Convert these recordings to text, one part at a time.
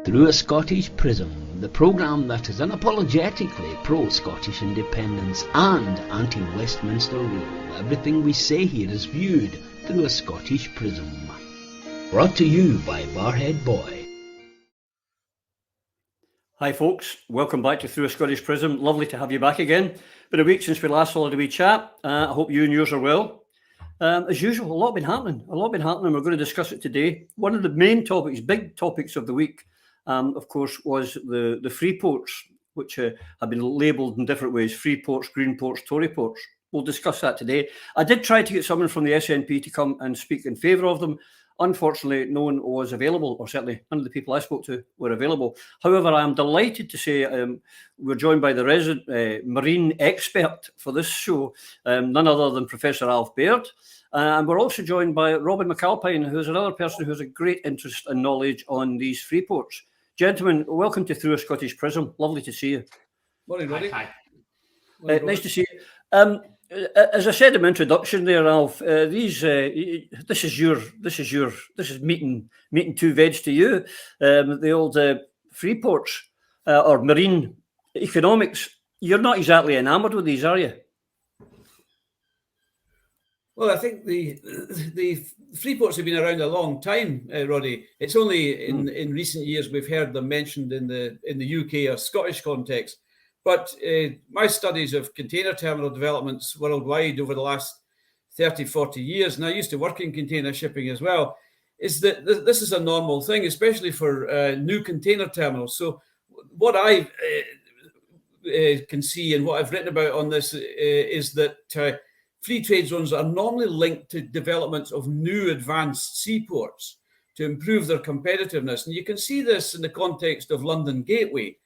Through a Scottish Prism, the programme that is unapologetically pro-Scottish independence and anti-Westminster rule. Everything we say here is viewed through a Scottish prism. Brought to you by Barhead Boy. Hi folks, welcome back to Through a Scottish Prism. Lovely to have you back again. Been a week since we last had a wee chat. I hope you and yours are well. As usual, a lot been happening. We're going to discuss it today. One of the main topics, big topics of the week, of course, was the free ports, which have been labelled in different ways: free ports, green ports, Tory ports. We'll discuss that today. I did try to get someone from the SNP to come and speak in favour of them. Unfortunately, no one was available, or certainly none of the people I spoke to were available. However, I am delighted to say we're joined by the resident marine expert for this show, none other than Professor Alf Baird. And we're also joined by Robin McAlpine, who's another person who has a great interest and knowledge on these free ports. Gentlemen, welcome to Through a Scottish Prism. Lovely to see you. Morning, Roddy. Hi. Nice to see you. As I said in my introduction there, Alf, this is meeting two veg to you. The old free ports or marine economics. You're not exactly enamoured with these, are you? Well, I think the free ports have been around a long time, Roddy. It's only in recent years we've heard them mentioned in the UK or Scottish context. But my studies of container terminal developments worldwide over the last 30, 40 years, and I used to work in container shipping as well, is that this is a normal thing, especially for new container terminals. So what I can see and what I've written about on this is that free trade zones are normally linked to developments of new advanced seaports to improve their competitiveness. And you can see this in the context of London Gateway.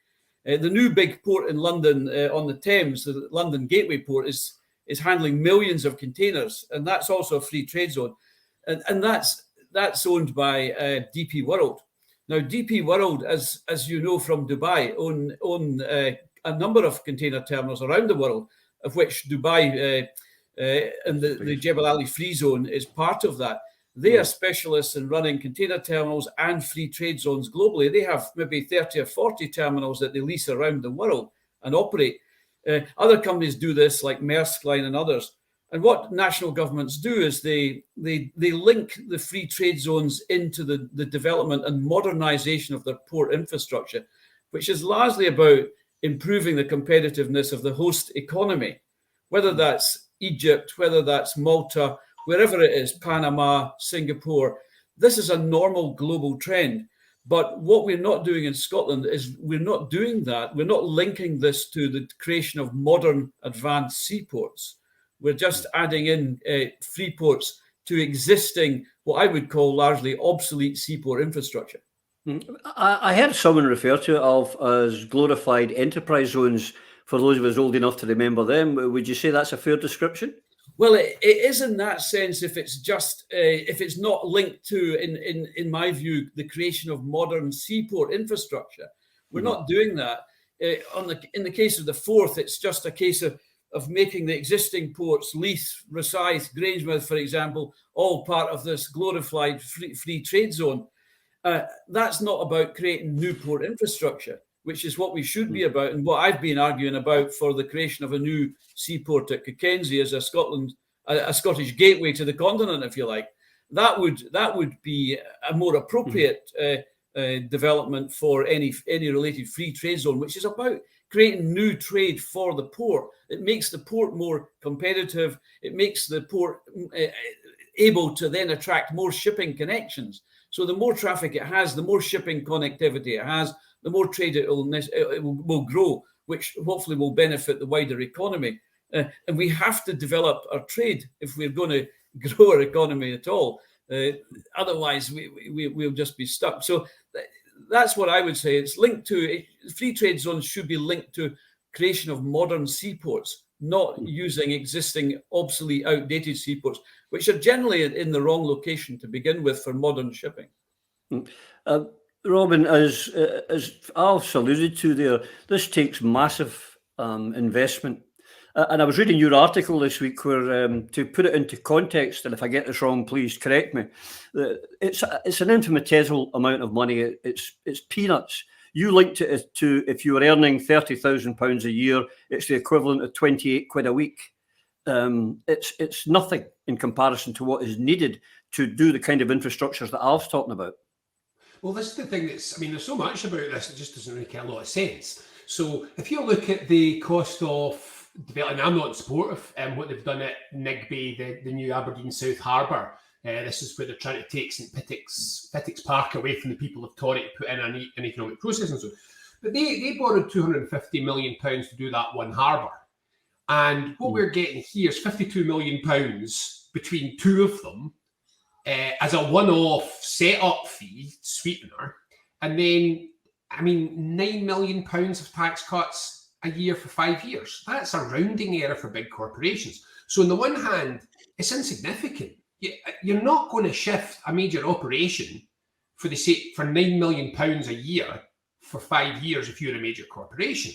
The new big port in London on the Thames, the London Gateway port, is handling millions of containers, and that's also a free trade zone, and that's owned by DP World. Now, DP World, as you know from Dubai, own a number of container terminals around the world, of which Dubai and the Jebel Ali Free Zone is part of that. They are specialists in running container terminals and free trade zones globally. They have maybe 30 or 40 terminals that they lease around the world and operate. Other companies do this, like Maersk Line and others. And what national governments do is they link the free trade zones into the development and modernization of their port infrastructure, which is largely about improving the competitiveness of the host economy, whether that's Egypt, whether that's Malta, wherever it is, Panama, Singapore. This is a normal global trend. But what we're not doing in Scotland is we're not doing that. We're not linking this to the creation of modern advanced seaports. We're just adding in free ports to existing, what I would call largely obsolete seaport infrastructure. I heard someone refer to it, Alf, as glorified enterprise zones for those of us old enough to remember them. Would you say that's a fair description? Well, it is in that sense if it's not linked to, in my view, the creation of modern seaport infrastructure. We're not doing that. In the case of the Forth, it's just a case of making the existing ports, Leith, Rosyth, Grangemouth, for example, all part of this glorified free trade zone. That's not about creating new port infrastructure, which is what we should be about, and what I've been arguing about for the creation of a new seaport at Cockenzie as a Scottish gateway to the continent, if you like. That would be a more appropriate development for any related free trade zone, which is about creating new trade for the port. It makes the port more competitive. It makes the port able to then attract more shipping connections. So the more traffic it has, the more shipping connectivity it has, the more trade it will grow, which hopefully will benefit the wider economy. And we have to develop our trade if we're going to grow our economy at all. Otherwise, we'll just be stuck. So that's what I would say. It's linked to free trade zones should be linked to creation of modern seaports, not using existing obsolete, outdated seaports, which are generally in the wrong location to begin with for modern shipping. Robin, as Alf's alluded to there, this takes massive investment. And I was reading your article this week where, to put it into context, and if I get this wrong, please correct me, it's an infinitesimal amount of money. It's peanuts. You linked it to if you were earning £30,000 a year, it's the equivalent of 28 quid a week. It's nothing in comparison to what is needed to do the kind of infrastructures that Alf's talking about. Well, this is the thing there's so much about this, it just doesn't make a lot of sense. So if you look at the cost of developing, I'm not in support of what they've done at Nigby, the new Aberdeen South Harbour. This is where they're trying to take St Pittix Park away from the people of Torry to put in an economic process and so on. But they borrowed £250 million to do that one harbour. And what we're getting here is £52 million between two of them as a one-off set-up fee, sweetener. And then, £9 million of tax cuts a year for 5 years. That's a rounding error for big corporations. So on the one hand, it's insignificant. You're not going to shift a major operation for £9 million a year for 5 years if you're a major corporation.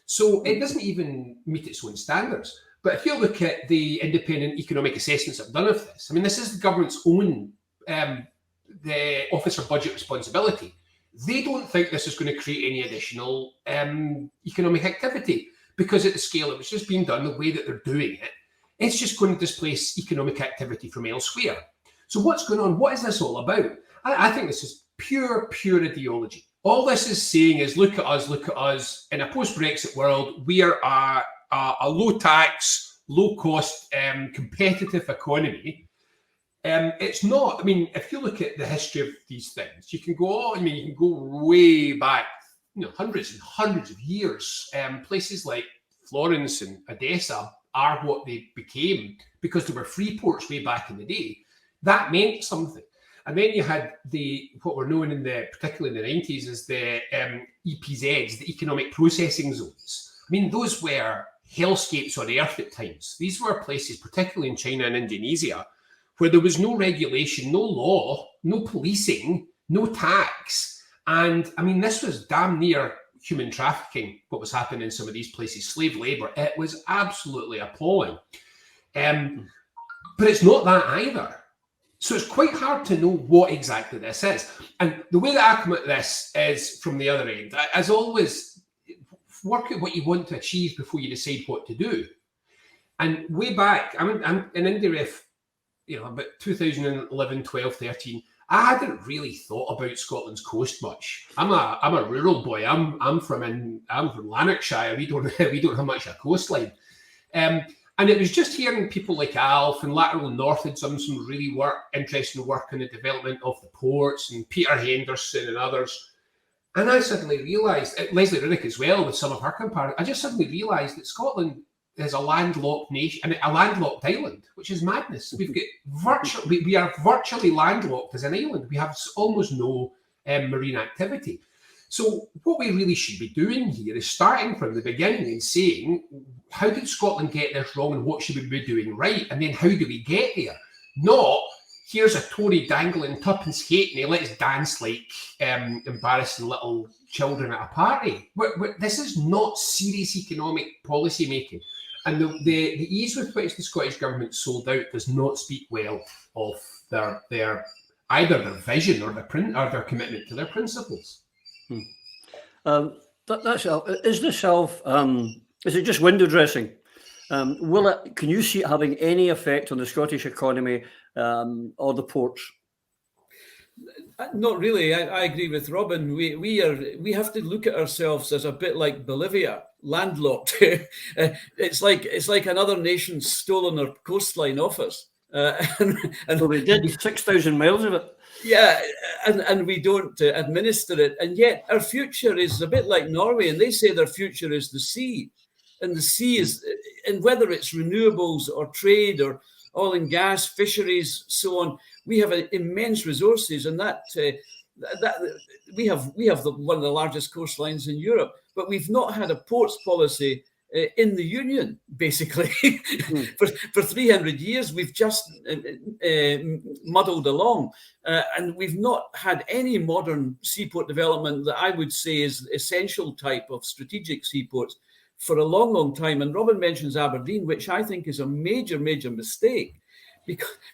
So it doesn't even meet its own standards. But if you look at the independent economic assessments that have done of this, this is the government's own, the Office for Budget Responsibility. They don't think this is going to create any additional economic activity because at the scale at which it's being done, the way that they're doing it, it's just going to displace economic activity from elsewhere. So what's going on? What is this all about? I think this is pure ideology. All this is saying is, look at us. In a post-Brexit world, we are a low-tax, low-cost, competitive economy. It's not. If you look at the history of these things, you can go. You can go way back, hundreds and hundreds of years. Places like Florence and Odessa are what they became because they were free ports way back in the day. That meant something. And then you had what were known particularly in the 90s as the EPZs, the economic processing zones. Those were hellscapes on earth at times. These were places, particularly in China and Indonesia, where there was no regulation, no law, no policing, no tax. And this was damn near human trafficking, what was happening in some of these places, slave labor. It was absolutely appalling. But it's not that either. So it's quite hard to know what exactly this is. And the way that I come at this is from the other end. As always, work out what you want to achieve before you decide what to do. And way back, I'm in IndyRef, about 2011, 12, 13, I hadn't really thought about Scotland's coast much. I'm a rural boy. I'm from Lanarkshire. We don't have much of a coastline. And it was just hearing people like Alf and Lateral North had done some really interesting work in the development of the ports, and Peter Henderson and others. And I suddenly realised, Leslie Riddick as well, with some of her comparisons, I just suddenly realised that Scotland is a landlocked nation, a landlocked island, which is madness. We are virtually landlocked as an island. We have almost no marine activity. So what we really should be doing here is starting from the beginning and saying, how did Scotland get this wrong and what should we be doing right? And then how do we get there? Not, here's a Tory dangling tuppence halfpenny, let's dance like embarrassing little children at a party. This is not serious economic policy making. And the ease with which the Scottish Government sold out does not speak well of their either their vision or their commitment to their principles. Is this is it just window dressing? Can you see it having any effect on the Scottish economy or the ports? Not really. I agree with Robin. We have to look at ourselves as a bit like Bolivia, landlocked. It's like another nation's stolen our coastline off us. And well, we did 6,000 miles of it. Yeah, and we don't administer it. And yet our future is a bit like Norway, and they say their future is the sea. And the sea is, and whether it's renewables or trade or oil and gas, fisheries, so on, we have immense resources, and that we have one of the largest coastlines in Europe, but we've not had a ports policy in the Union, basically. For 300 years, we've just muddled along, and we've not had any modern seaport development that I would say is essential type of strategic seaports for a long, long time. And Robin mentions Aberdeen, which I think is a major, major mistake,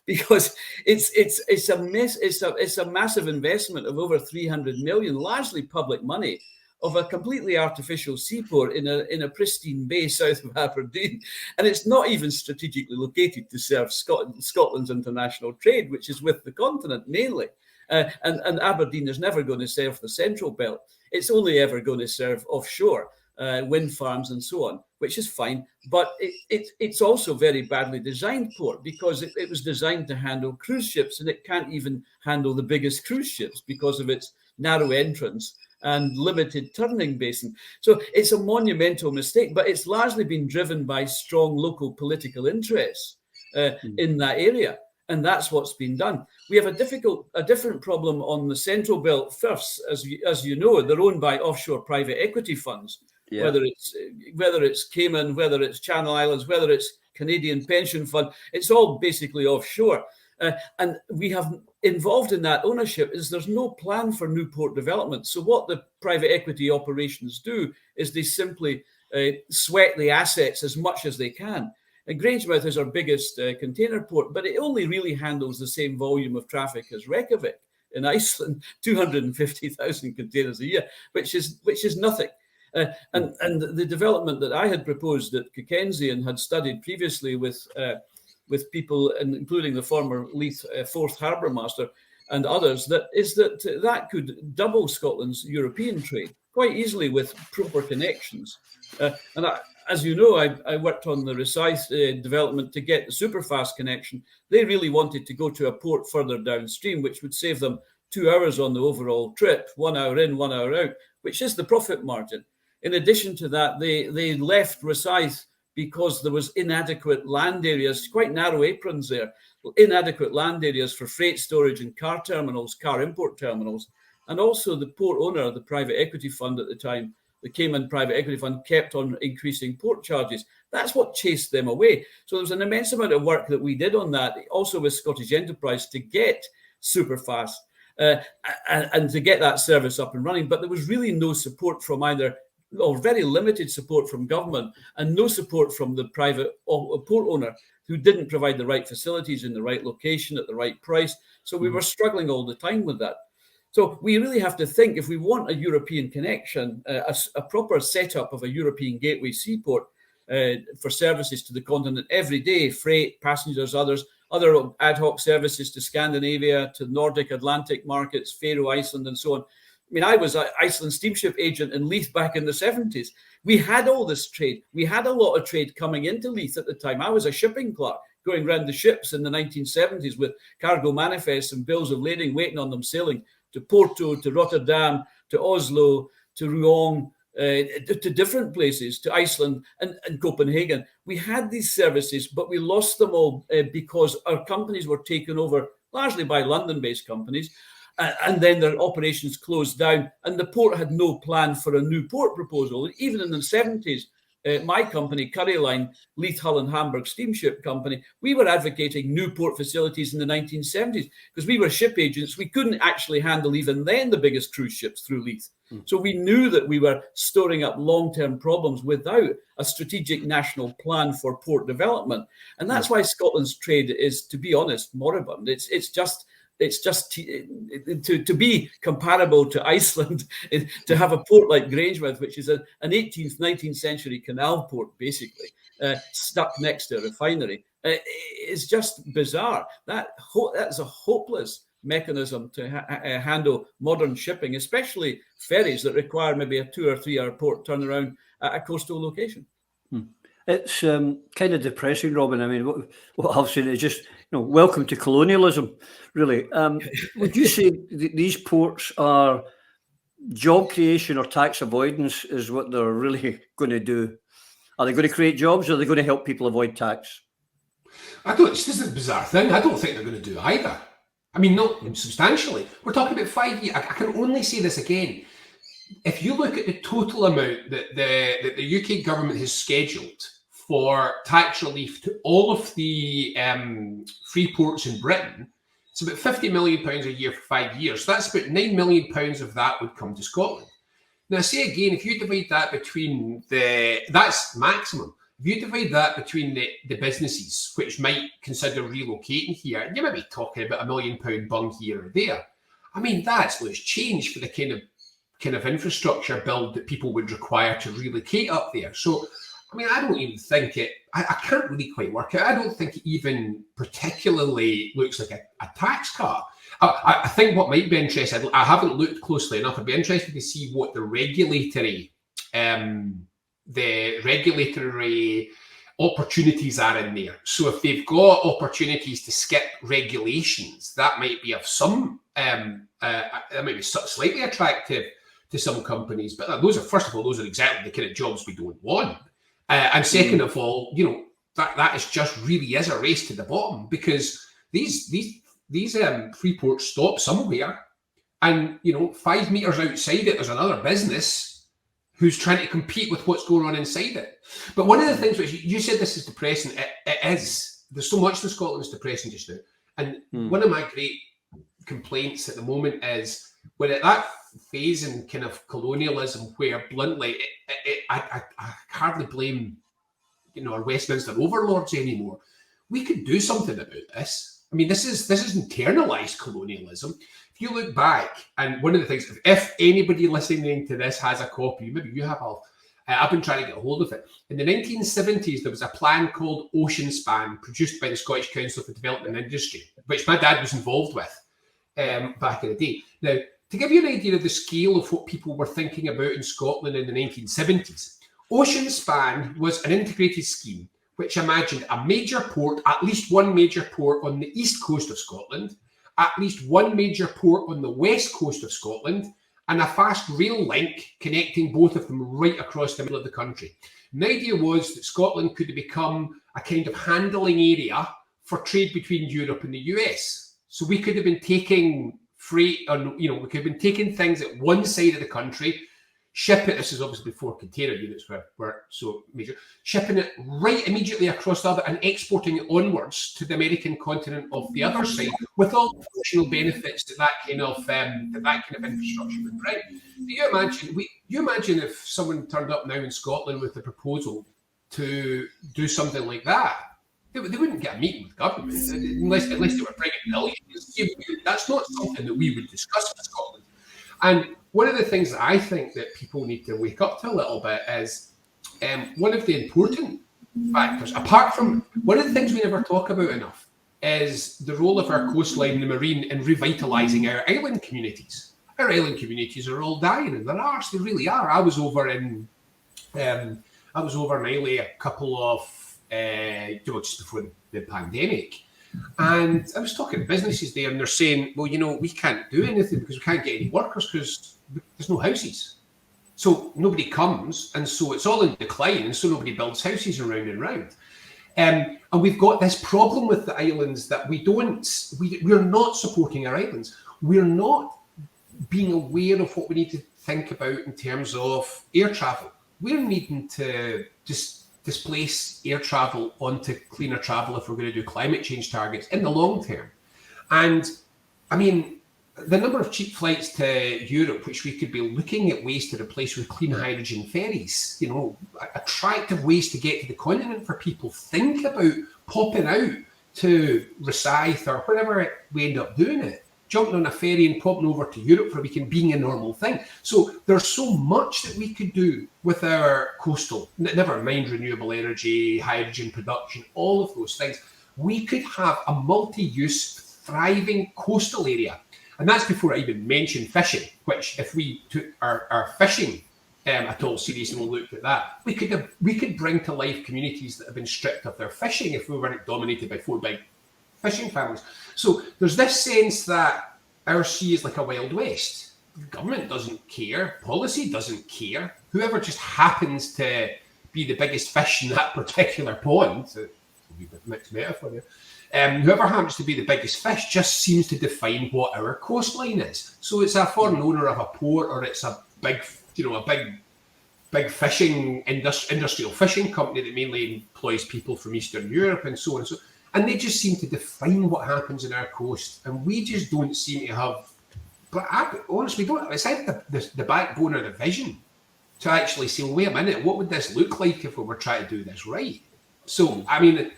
because it's a massive investment of over 300 million, largely public money, of a completely artificial seaport in a pristine bay south of Aberdeen. And it's not even strategically located to serve Scotland's international trade, which is with the continent mainly. And Aberdeen is never going to serve the Central Belt. It's only ever going to serve offshore, wind farms and so on, which is fine. But it's also very badly designed port, because it was designed to handle cruise ships, and it can't even handle the biggest cruise ships because of its narrow entrance and limited turning basin. So it's a monumental mistake, but it's largely been driven by strong local political interests in that area. And that's what's been done. We have a different problem on the Central Belt first. As you know, they're owned by offshore private equity funds, whether it's Cayman, whether it's Channel Islands, whether it's Canadian Pension Fund. It's all basically offshore. And we have involved in that ownership is there's no plan for new port development. So what the private equity operations do is they simply sweat the assets as much as they can. And Grangemouth is our biggest container port, but it only really handles the same volume of traffic as Reykjavik in Iceland, 250,000 containers a year, which is nothing. And the development that I had proposed at Cockenzie and had studied previously with people, including the former Leith fourth harbour master and others, that could double Scotland's European trade quite easily with proper connections. As you know, I worked on the Rosyth development to get the superfast connection. They really wanted to go to a port further downstream, which would save them 2 hours on the overall trip, 1 hour in, 1 hour out, which is the profit margin. In addition to that, they left Rosyth because there was inadequate land areas, quite narrow aprons there, inadequate land areas for freight storage and car import terminals. And also the port owner, the private equity fund at the time, the Cayman Private Equity Fund, kept on increasing port charges. That's what chased them away. So there was an immense amount of work that we did on that, also with Scottish Enterprise, to get superfast and to get that service up and running. But there was really no support from either, or very limited support from government, and no support from the private port owner, who didn't provide the right facilities in the right location at the right price. So we were struggling all the time with that. So we really have to think, if we want a European connection, a proper setup of a European gateway seaport for services to the continent every day, freight, passengers, other ad hoc services to Scandinavia, to Nordic Atlantic markets, Faroe Iceland, and so on. I mean, I was an Iceland steamship agent in Leith back in the 70s. We had all this trade. We had a lot of trade coming into Leith at the time. I was a shipping clerk going around the ships in the 1970s with cargo manifests and bills of lading waiting on them sailing to Porto, to Rotterdam, to Oslo, to Rouen, to different places, to Iceland and Copenhagen. We had these services, but we lost them all because our companies were taken over largely by London-based companies, and then their operations closed down, and the port had no plan for a new port proposal. Even in the 70s, my company, Curry Line, Leith, Hull and Hamburg Steamship Company, we were advocating new port facilities in the 1970s because we were ship agents. We couldn't actually handle even then the biggest cruise ships through Leith. So we knew that we were storing up long-term problems without a strategic national plan for port development. And that's why Scotland's trade is, to be honest, moribund. It's just to be comparable to Iceland, to have a port like Grangemouth, which is an 18th, 19th century canal port, basically, stuck next to a refinery, is just bizarre. That's a hopeless mechanism to handle modern shipping, especially ferries that require maybe a 2 or 3 hour port turnaround at a coastal location. It's kind of depressing, Robin. I mean, what I've seen is just, welcome to colonialism, really. Would you say these ports are job creation or tax avoidance is what they're really going to do? Are they going to create jobs, or are they going to help people avoid tax? This is a bizarre thing. I don't think they're going to do either. I mean, not substantially. We're talking about 5 years. I can only say this again. If you look at the total amount that the UK government has scheduled for tax relief to all of the free ports in Britain, it's about £50 million a year for 5 years. So that's about £9 million of that would come to Scotland. Now, say again, if you divide that between that's maximum. If you divide that between the businesses which might consider relocating here, you might be talking about £1 million bung here or there. I mean, that's loose change for the kind of infrastructure build that people would require to relocate up there. So, I mean, I don't even think I can't really quite work it. I don't think it even particularly looks like a tax cut. I think what might be interesting, I haven't looked closely enough. I'd be interested to see what the regulatory opportunities are in there. So if they've got opportunities to skip regulations, that might be of some, that might be slightly attractive to some companies. But those are exactly the kind of jobs we don't want. And second of all, that is just really is a race to the bottom, because these free ports stop somewhere, and 5 meters outside it, there's another business who's trying to compete with what's going on inside it. But one of the things which you said this is depressing, it is. There's so much in Scotland that's depressing just now. And one of my great complaints at the moment is we're at that phase in kind of colonialism where bluntly, I hardly blame our Westminster overlords anymore. We could do something about this. I mean, this is internalized colonialism. If you look back, and one of the things, if anybody listening to this has a copy, maybe you have, Alf, I've been trying to get a hold of it. In the 1970s, there was a plan called Ocean Span, produced by the Scottish Council for Development and Industry, which my dad was involved with back in the day. Now, to give you an idea of the scale of what people were thinking about in Scotland in the 1970s, Ocean Span was an integrated scheme which imagined a major port, at least one major port on the east coast of Scotland, at least one major port on the west coast of Scotland, and a fast rail link connecting both of them right across the middle of the country. And the idea was that Scotland could become a kind of handling area for trade between Europe and the US. So we could have been taking freight, we could have been taking things at one side of the country, ship it, this is obviously before container units were so major, shipping it right immediately across the other and exporting it onwards to the American continent of the other side, with all the additional benefits that kind of infrastructure would bring. You imagine if someone turned up now in Scotland with a proposal to do something like that? They wouldn't get a meeting with government unless they were bringing millions. That's not something that we would discuss in Scotland. And one of the things that I think that people need to wake up to a little bit is one of the important factors, apart from one of the things we never talk about enough, is the role of our coastline and the marine in revitalising our island communities. Our island communities are all dying, and they're ours. They really are. I was over in Islay a couple of just before the pandemic. And I was talking to businesses there, and they're saying, well, we can't do anything because we can't get any workers because there's no houses. So nobody comes, and so it's all in decline, and so nobody builds houses around and round. And we've got this problem with the islands that we're not supporting our islands. We're not being aware of what we need to think about in terms of air travel. We're needing to just displace air travel onto cleaner travel if we're going to do climate change targets in the long term. And I mean, the number of cheap flights to Europe, which we could be looking at ways to replace with clean hydrogen ferries, attractive ways to get to the continent for people. Think about popping out to Rosyth or wherever we end up doing it, jumping on a ferry and popping over to Europe for a weekend being a normal thing. So there's so much that we could do with our coastal, never mind renewable energy, hydrogen production, all of those things. We could have a multi-use, thriving coastal area. And that's before I even mention fishing, which if we took our fishing at all seriously and looked at that, we could bring to life communities that have been stripped of their fishing if we weren't dominated by 4 big fishing families. So there's this sense that our sea is like a Wild West. The government doesn't care. Policy doesn't care. Whoever just happens to be the biggest fish in that particular pond, so a wee bit mixed metaphor there, whoever happens to be the biggest fish just seems to define what our coastline is. So it's a foreign owner of a port, or it's a big fishing industrial fishing company that mainly employs people from Eastern Europe and so on and so on. And they just seem to define what happens in our coast. And we just don't seem to have But honestly, it's either the backbone or the vision to actually say, well, wait a minute, what would this look like if we were trying to do this right? So, I mean,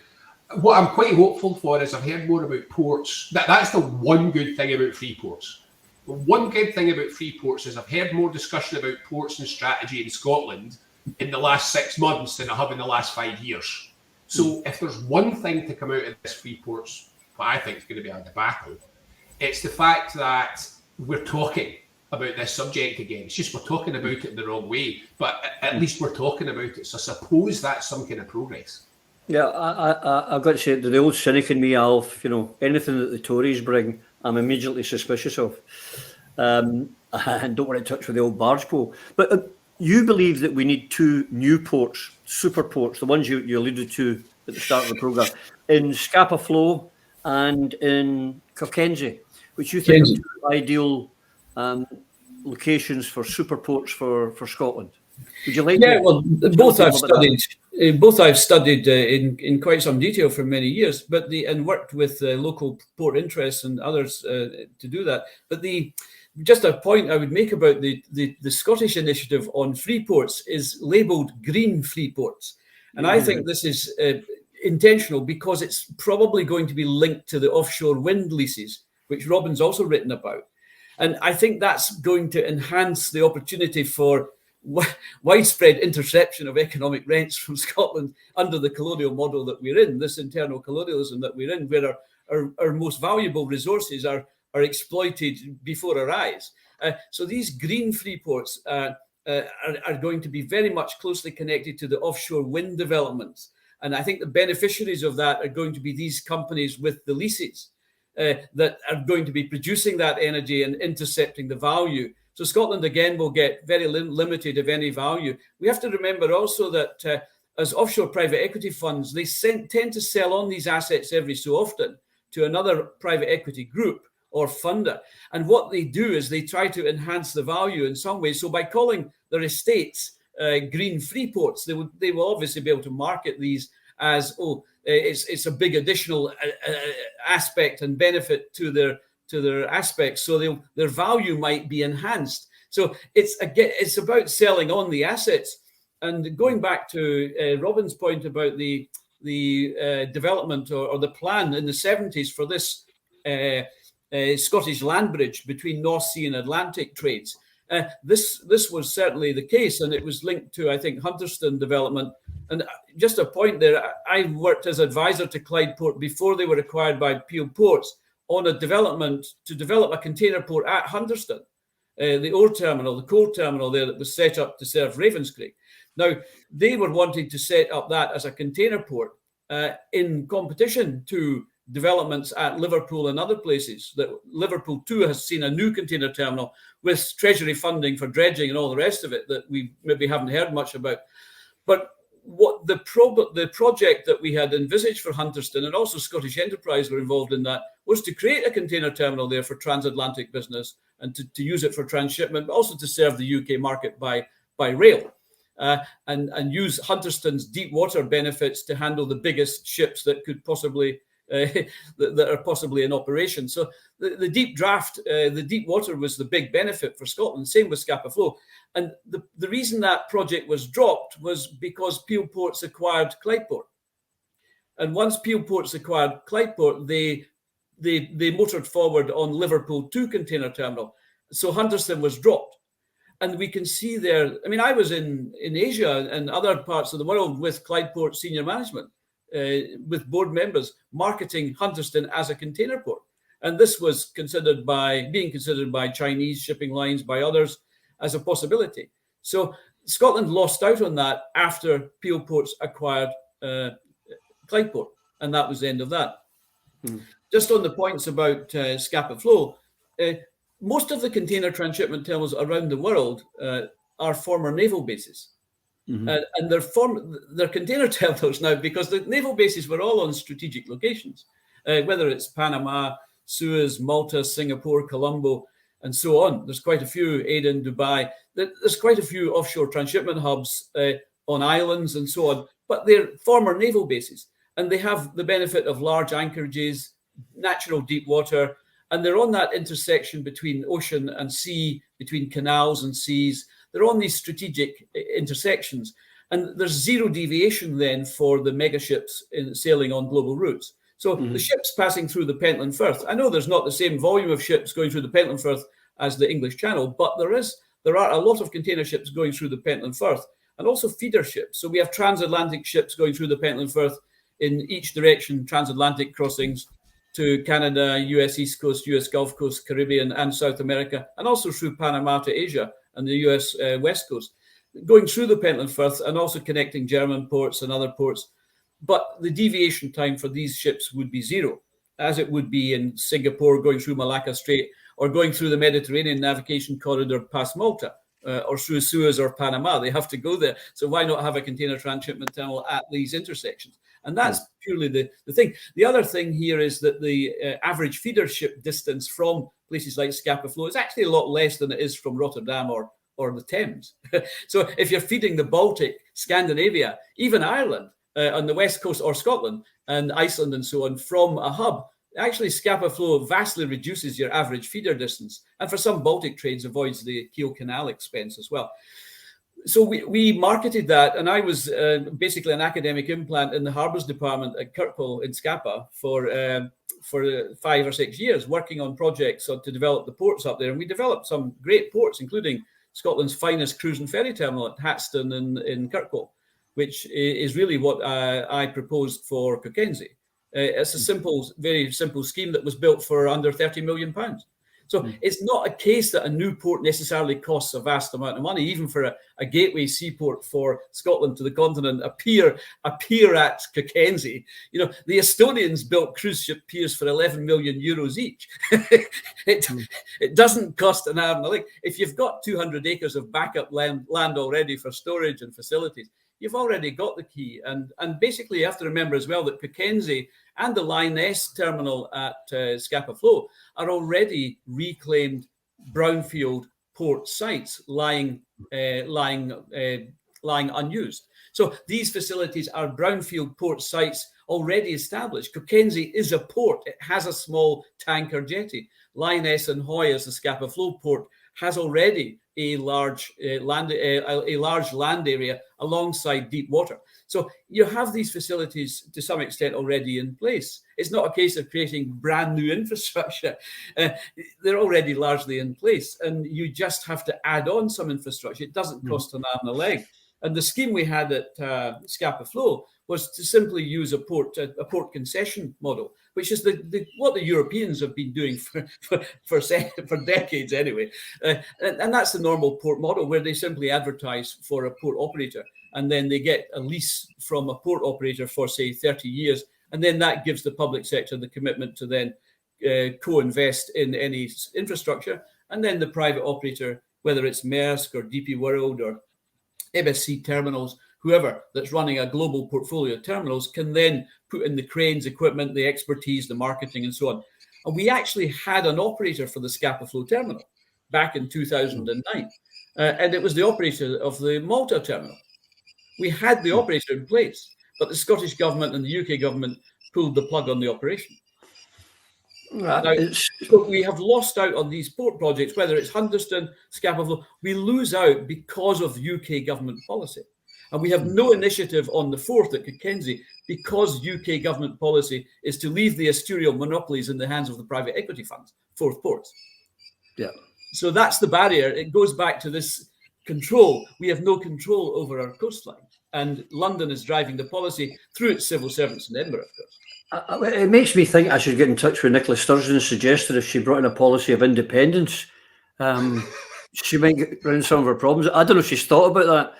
what I'm quite hopeful for is I've heard more about ports. That's the one good thing about free ports. The one good thing about free ports is I've heard more discussion about ports and strategy in Scotland in the last 6 months than I have in the last 5 years. So if there's one thing to come out of this free ports, what I think is going to be a debacle, it's the fact that we're talking about this subject again. It's just we're talking about it the wrong way, but at least we're talking about it. So I suppose that's some kind of progress. Yeah, I've got to say, the old cynic in me, Alf, anything that the Tories bring, I'm immediately suspicious of. And don't want to touch with the old barge pole. But you believe that we need 2 new ports, super ports, the ones you alluded to at the start of the programme, in Scapa Flow and in Kirkensey, which you think are 2 ideal locations for super ports for Scotland. Would you like to? Well, both I've studied in quite some detail for many years, and worked with local port interests and others to do that. But just a point I would make about the Scottish initiative on free ports is labelled green free ports, and I think this is intentional because it's probably going to be linked to the offshore wind leases, which Robin's also written about, and I think that's going to enhance the opportunity for widespread interception of economic rents from Scotland under the colonial model that we're in, this internal colonialism that we're in, where our most valuable resources are exploited before our eyes. So these green free ports are going to be very much closely connected to the offshore wind developments. And I think the beneficiaries of that are going to be these companies with the leases that are going to be producing that energy and intercepting the value. So Scotland, again, will get very limited, if any, value. We have to remember also that as offshore private equity funds, they tend to sell on these assets every so often to another private equity group or funder. And what they do is they try to enhance the value in some way. So by calling their estates green free ports, they will obviously be able to market these as, it's a big additional aspect and benefit to their aspects, so their value might be enhanced. So it's about selling on the assets. And going back to Robin's point about the development or the plan in the 70s for this Scottish land bridge between North Sea and Atlantic trades, this was certainly the case, and it was linked to, I think, Hunterston development. And just a point there, I worked as advisor to Clydeport before they were acquired by Peel Ports, on a development to develop a container port at Hunterston, the ore terminal, the coal terminal there that was set up to serve Ravenscreek. Now, they were wanting to set up that as a container port in competition to developments at Liverpool and other places. That Liverpool too has seen a new container terminal with Treasury funding for dredging and all the rest of it that we maybe haven't heard much about. But what the project that we had envisaged for Hunterston, and also Scottish Enterprise were involved in that, was to create a container terminal there for transatlantic business and to use it for transshipment, but also to serve the UK market by rail, and use Hunterston's deep water benefits to handle the biggest ships that could possibly that are possibly in operation. So the deep draft, the deep water was the big benefit for Scotland. Same with Scapa Flow. And the reason that project was dropped was because Peel Ports acquired Clydeport. And once Peel Ports acquired Clydeport, they motored forward on Liverpool 2 container terminal. So Hunterston was dropped. And we can see there, I mean, I was in Asia and other parts of the world with Clydeport senior management, with board members marketing Hunterston as a container port. And this was being considered by Chinese shipping lines, by others, as a possibility. So Scotland lost out on that after Peel Ports acquired Clydeport, and that was the end of that. Just on the points about Scapa Flow, most of the container transshipment terminals around the world are former naval bases. And they're container terminals now because the naval bases were all on strategic locations, whether it's Panama, Suez, Malta, Singapore, Colombo, and so on. There's quite a few, Aden, Dubai. There's quite a few offshore transshipment hubs on islands and so on, but they're former naval bases. And they have the benefit of large anchorages, natural deep water, And they're on that intersection between ocean and sea, between canals and seas. They're on these strategic intersections. And there's zero deviation then for the megaships sailing on global routes. So the ships passing through the Pentland Firth, I know there's not the same volume of ships going through the Pentland Firth as the English Channel, but there are a lot of container ships going through the Pentland Firth, and also feeder ships. So we have transatlantic ships going through the Pentland Firth in each direction, transatlantic crossings to Canada, US East Coast, US Gulf Coast, Caribbean and South America, and also through Panama to Asia and the US West Coast, going through the Pentland Firth and also connecting German ports and other ports. But the deviation time for these ships would be zero, as it would be in Singapore going through Malacca Strait, or going through the Mediterranean navigation corridor past Malta, or through Suez or Panama. They have to go there. So why not have a container transshipment terminal at these intersections? And that's purely the thing. The other thing here is that the average feeder ship distance from places like Scapa Flow is actually a lot less than it is from Rotterdam or the Thames. So if you're feeding the Baltic, Scandinavia, even Ireland, on the west coast, or Scotland and Iceland and so on, from a hub, actually Scapa Flow vastly reduces your average feeder distance, and for some Baltic trades avoids the Kiel Canal expense as well. So we marketed that, and I was basically an academic implant in the harbours department at Kirkwall in Scapa for 5 or 6 years, working on projects to develop the ports up there. And we developed some great ports, including Scotland's finest cruise and ferry terminal at Hatston in Kirkwall, which is really what I proposed for Cockenzie. It's a simple, very simple scheme that was built for under £30 million. So it's not a case that a new port necessarily costs a vast amount of money, even for a gateway seaport for Scotland to the continent, a pier at Cockenzie. You know, the Estonians built cruise ship piers for €11 million each. It doesn't cost an arm and a leg. If you've got 200 acres of backup land already for storage and facilities, you've already got the key. And basically you have to remember as well that Cockenzie and the Line S terminal at Scapa Flow are already reclaimed brownfield port sites lying unused. So these facilities are brownfield port sites already established. Cockenzie is a port. It has a small tanker jetty. Line S and Hoy, as the Scapa Flow port, has already a large land area alongside deep water. So you have these facilities to some extent already in place. It's not a case of creating brand new infrastructure. They're already largely in place, and you just have to add on some infrastructure. It doesn't cost an arm and a leg. And the scheme we had at Scapa Flow was to simply use a port concession model, which is what the Europeans have been doing for decades anyway. And that's the normal port model, where they simply advertise for a port operator, and then they get a lease from a port operator for, say, 30 years. And then that gives the public sector the commitment to then co-invest in any infrastructure. And then the private operator, whether it's Maersk or DP World or MSC Terminals, whoever that's running a global portfolio of terminals, can then put in the cranes, equipment, the expertise, the marketing, and so on. And we actually had an operator for the Scapa Flow terminal back in 2009. And it was the operator of the Malta terminal. We had the operator in place, but the Scottish government and the UK government pulled the plug on the operation. Now, so we have lost out on these port projects, whether it's Hunterston, Scapa Flow. We lose out because of UK government policy. And we have no initiative on the Forth at Cockenzie because UK government policy is to leave the estuarial monopolies in the hands of the private equity funds, Forth ports. Yeah. So that's the barrier. It goes back to this control. We have no control over our coastline. And London is driving the policy through its civil servants in Edinburgh, of course. It makes me think I should get in touch with Nicola Sturgeon and suggest that if she brought in a policy of independence, she might get around some of her problems. I don't know if she's thought about that.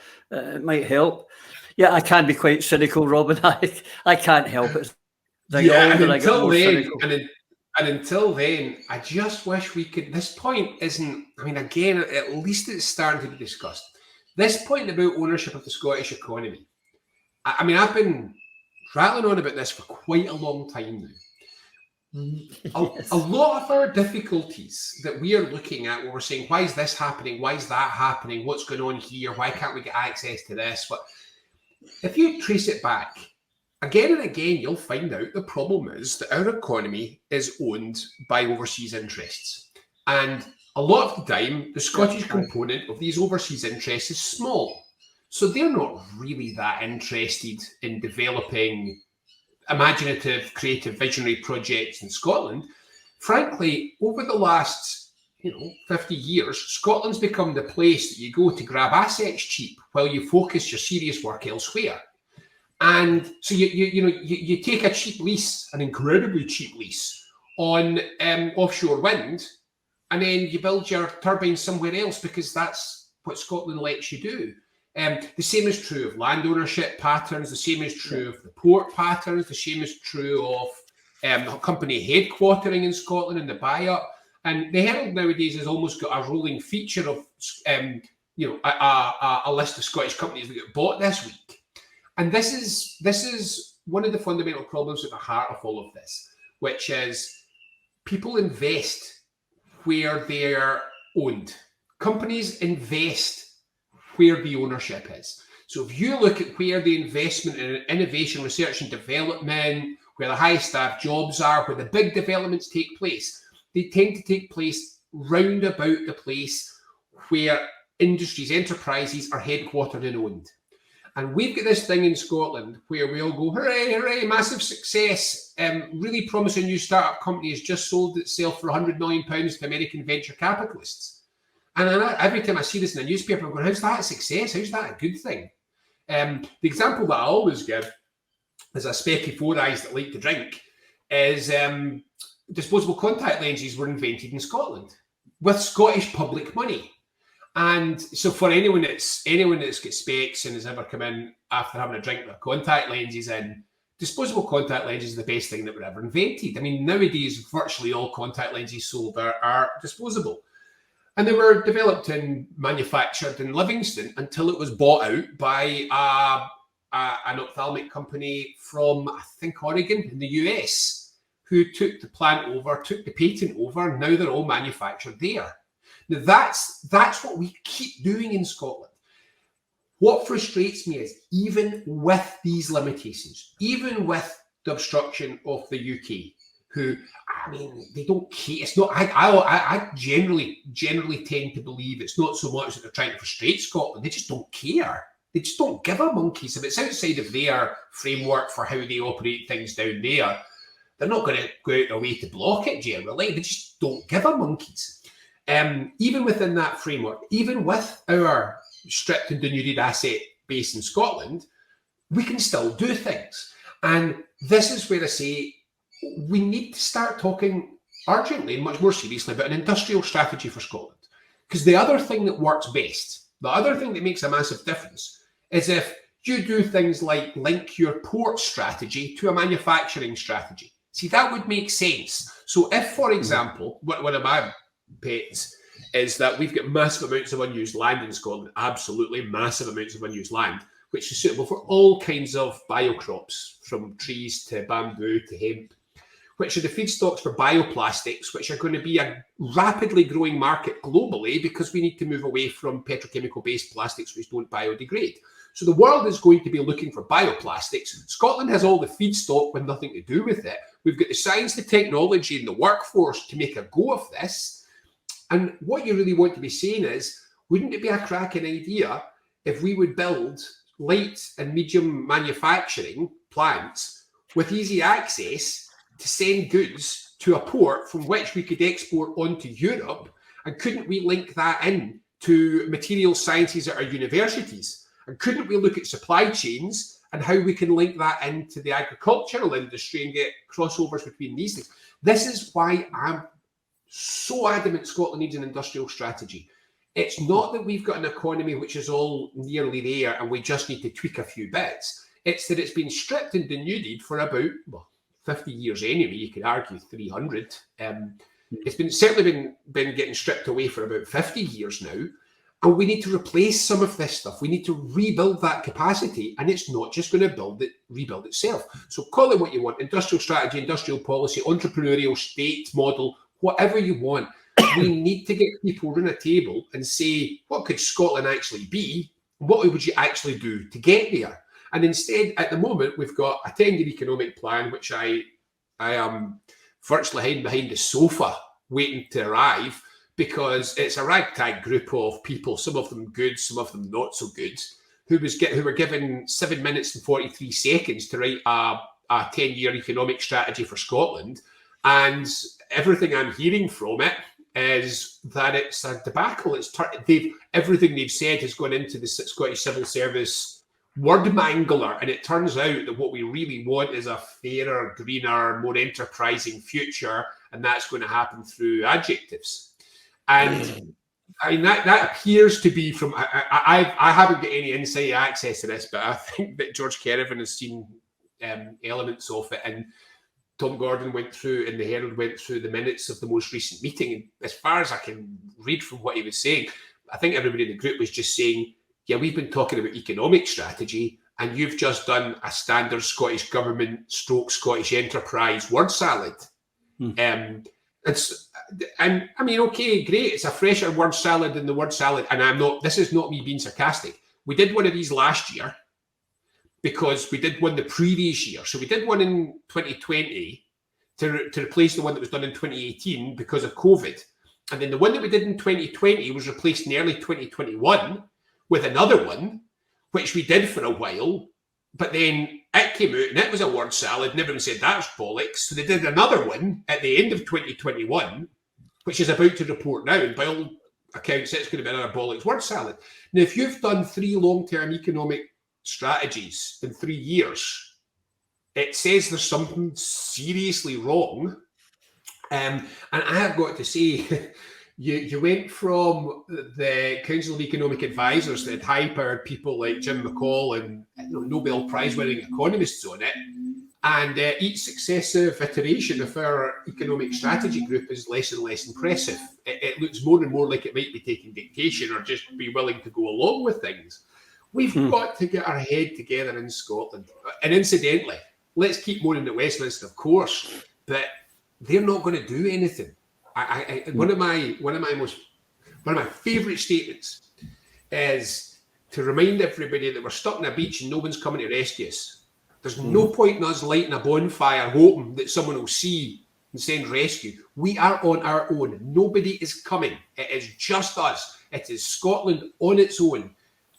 It might help. Yeah, I can be quite cynical, Robin. I can't help it. Until then, I just wish we could. This point isn't. I mean, again, at least it's starting to be discussed. This point about ownership of the Scottish economy. I mean, I've been rattling on about this for quite a long time now. A lot of our difficulties that we are looking at, where we're saying, why is this happening? Why is that happening? What's going on here? Why can't we get access to this? But if you trace it back, again and again, you'll find out the problem is that our economy is owned by overseas interests. And a lot of the time, the Scottish component of these overseas interests is small. So they're not really that interested in developing imaginative, creative, visionary projects in Scotland. Frankly, over the last 50 years, Scotland's become the place that you go to grab assets cheap while you focus your serious work elsewhere. And so you take a cheap lease, an incredibly cheap lease on offshore wind, and then you build your turbines somewhere else because that's what Scotland lets you do. The same is true of land ownership patterns. The same is true of the port patterns. The same is true of a company headquartering in Scotland and the buy-up. And the Herald nowadays has almost got a rolling feature of a list of Scottish companies that get bought this week. And this is one of the fundamental problems at the heart of all of this, which is people invest where they're owned. Companies invest where the ownership is. So if you look at where the investment in innovation, research and development, where the high staff jobs are, where the big developments take place, they tend to take place round about the place where industries, enterprises are headquartered and owned. And we've got this thing in Scotland where we all go, hooray, hooray, massive success. Really promising new startup company has just sold itself for £100 million to American venture capitalists. And every time I see this in a newspaper, I'm going, how's that a success? How's that a good thing? The example that I always give, as a specky four eyes that like to drink, is disposable contact lenses were invented in Scotland with Scottish public money. And so for anyone that's got specs and has ever come in after having a drink with contact lenses in, disposable contact lenses are the best thing that were ever invented. I mean, nowadays, virtually all contact lenses sold are disposable. And they were developed and manufactured in Livingston until it was bought out by an ophthalmic company from, I think, Oregon in the US, who took the plant over, took the patent over, and now they're all manufactured there. Now, that's what we keep doing in Scotland. What frustrates me is even with these limitations, even with the obstruction of the UK, who, I mean, they don't care. It's not. I generally tend to believe it's not so much that they're trying to frustrate Scotland. They just don't care. They just don't give a monkey's. If it's outside of their framework for how they operate things down there, they're not going to go out their way to block it generally. They just don't give a monkey's. Even within that framework, even with our strict and denuded asset base in Scotland, we can still do things. And this is where I say, we need to start talking urgently and much more seriously about an industrial strategy for Scotland. Because the other thing that works best, the other thing that makes a massive difference, is if you do things like link your port strategy to a manufacturing strategy. See, that would make sense. So if, for example, one of my pets is that we've got massive amounts of unused land in Scotland, absolutely massive amounts of unused land, which is suitable for all kinds of biocrops, from trees to bamboo to hemp, which are the feedstocks for bioplastics, which are going to be a rapidly growing market globally because we need to move away from petrochemical-based plastics which don't biodegrade. So the world is going to be looking for bioplastics. Scotland has all the feedstock with nothing to do with it. We've got the science, the technology, and the workforce to make a go of this. And what you really want to be saying is, wouldn't it be a cracking idea if we would build light and medium manufacturing plants with easy access to send goods to a port from which we could export onto Europe? And couldn't we link that in to material sciences at our universities? And couldn't we look at supply chains and how we can link that into the agricultural industry and get crossovers between these things? This is why I'm so adamant Scotland needs an industrial strategy. It's not that we've got an economy which is all nearly there and we just need to tweak a few bits. It's that it's been stripped and denuded for about, 50 years anyway. You could argue 300. It's been certainly been getting stripped away for about 50 years now. And we need to replace some of this stuff. We need to rebuild that capacity, and it's not just going to rebuild itself. So call it what you want: industrial strategy, industrial policy, entrepreneurial state model, whatever you want. We need to get people around a table and say, what could Scotland actually be? What would you actually do to get there? And instead, at the moment, we've got a 10-year economic plan, which I am virtually hiding behind the sofa waiting to arrive, because it's a ragtag group of people, some of them good, some of them not so good, who were given 7 minutes and 43 seconds to write a 10-year economic strategy for Scotland. And everything I'm hearing from it is that it's a debacle. Everything they've said has gone into the Scottish Civil Service word mangler, and it turns out that what we really want is a fairer, greener, more enterprising future, and that's going to happen through adjectives. And I mean, that appears to be from, I haven't got any inside access to this, but I think that George Kerrivan has seen elements of it, and Tom Gordon went through, and the Herald went through the minutes of the most recent meeting. And as far as I can read from what he was saying, I think everybody in the group was just saying, yeah, we've been talking about economic strategy, and you've just done a standard Scottish government / Scottish enterprise word salad. And I mean, okay, great. It's a fresher word salad than the word salad. And this is not me being sarcastic. We did one of these last year because we did one the previous year. So we did one in 2020 to replace the one that was done in 2018 because of COVID. And then the one that we did in 2020 was replaced in early 2021 with another one, which we did for a while. But then it came out and it was a word salad, and everyone said that's bollocks. So they did another one at the end of 2021, which is about to report now. And by all accounts, it's going to be another bollocks word salad. Now, if you've done 3 long-term economic strategies in 3 years, it says there's something seriously wrong. And I have got to say, you went from the Council of Economic Advisors that had high-powered people like Jim McCall and Nobel Prize-winning economists on it, and each successive iteration of our economic strategy group is less and less impressive. It looks more and more like it might be taking dictation or just be willing to go along with things. We've got to get our head together in Scotland. And incidentally, let's keep moaning at Westminster, of course, but they're not going to do anything. One of my favourite statements is to remind everybody that we're stuck on a beach and no one's coming to rescue us. There's no point in us lighting a bonfire hoping that someone will see and send rescue. We are on our own. Nobody is coming. It is just us. It is Scotland on its own.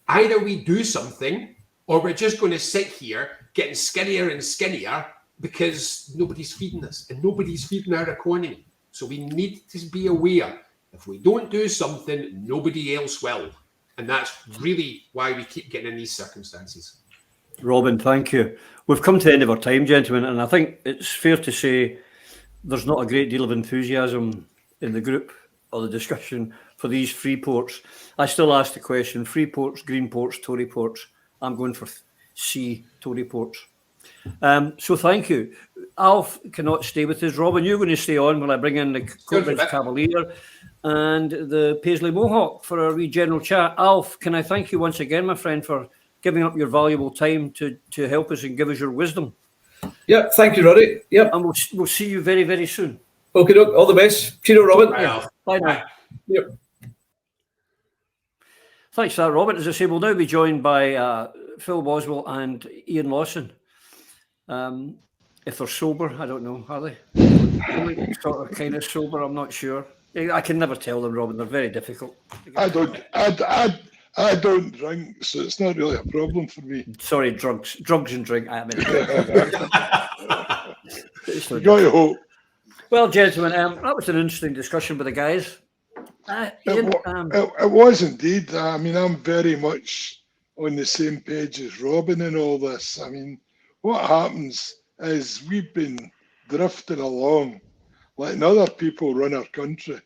Either we do something or we're just going to sit here getting skinnier and skinnier because nobody's feeding us and nobody's feeding our economy. So we need to be aware, if we don't do something, nobody else will. And that's really why we keep getting in these circumstances. Robin, thank you. We've come to the end of our time, gentlemen, and I think it's fair to say there's not a great deal of enthusiasm in the group or the discussion for these free ports. I still ask the question, free ports, green ports, Tory ports. I'm going for C, Tory ports. So thank you. Alf cannot stay with us. Robin, you're going to stay on when I bring in the Coatbridge Cavalier and the Paisley Mohawk for a wee general chat. Alf, can I thank you once again, my friend, for giving up your valuable time to help us and give us your wisdom. Yeah, thank you, Roddy. Yeah, and we'll see you very, very soon. Okay, all the best. Cheerio, Robin. Bye, Alf. Bye now. Yep. Thanks for that, Robin. As I say, we'll now be joined by Phil Boswell and Iain Lawson. If they're sober, I don't know, are they? Sort of kind of sober, I'm not sure. I can never tell them, Robin. They're very difficult. I don't drink, so it's not really a problem for me. Sorry, drugs and drink. I mean, got your hope. Well, gentlemen, that was an interesting discussion with the guys. It was indeed. I mean, I'm very much on the same page as Robin in all this. I mean, what happens is we've been drifting along, letting other people run our country,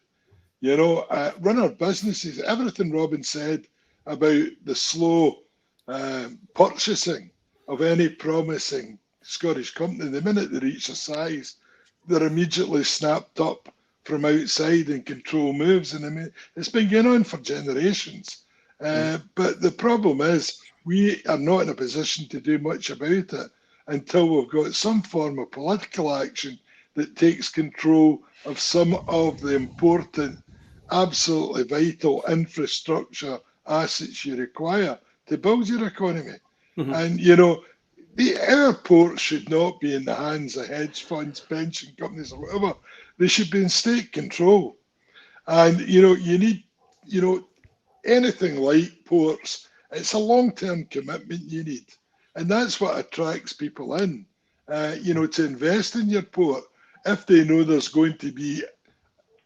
run our businesses. Everything Robin said about the slow purchasing of any promising Scottish company, the minute they reach a size, they're immediately snapped up from outside and control moves. And I mean, it's been going on for generations. But the problem is we are not in a position to do much about it until we've got some form of political action that takes control of some of the important, absolutely vital infrastructure assets you require to build your economy. And, you know, the airports should not be in the hands of hedge funds, pension companies, or whatever. They should be in state control. And, you know, you need, you know, anything like ports, it's a long-term commitment you need. And that's what attracts people in, you know, to invest in your port if they know there's going to be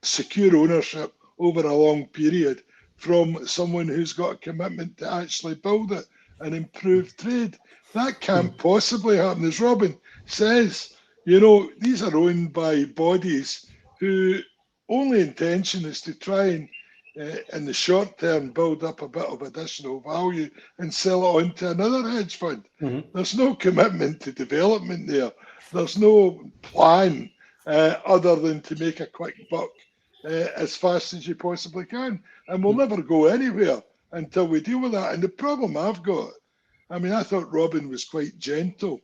secure ownership over a long period from someone who's got a commitment to actually build it and improve trade. That can't possibly happen. As Robin says, you know, these are owned by bodies whose only intention is to try and, in the short term, build up a bit of additional value and sell it on to another hedge fund. There's no commitment to development there. There's no plan other than to make a quick buck as fast as you possibly can. And we'll never go anywhere until we deal with that. And the problem I've got, I mean, I thought Robin was quite gentle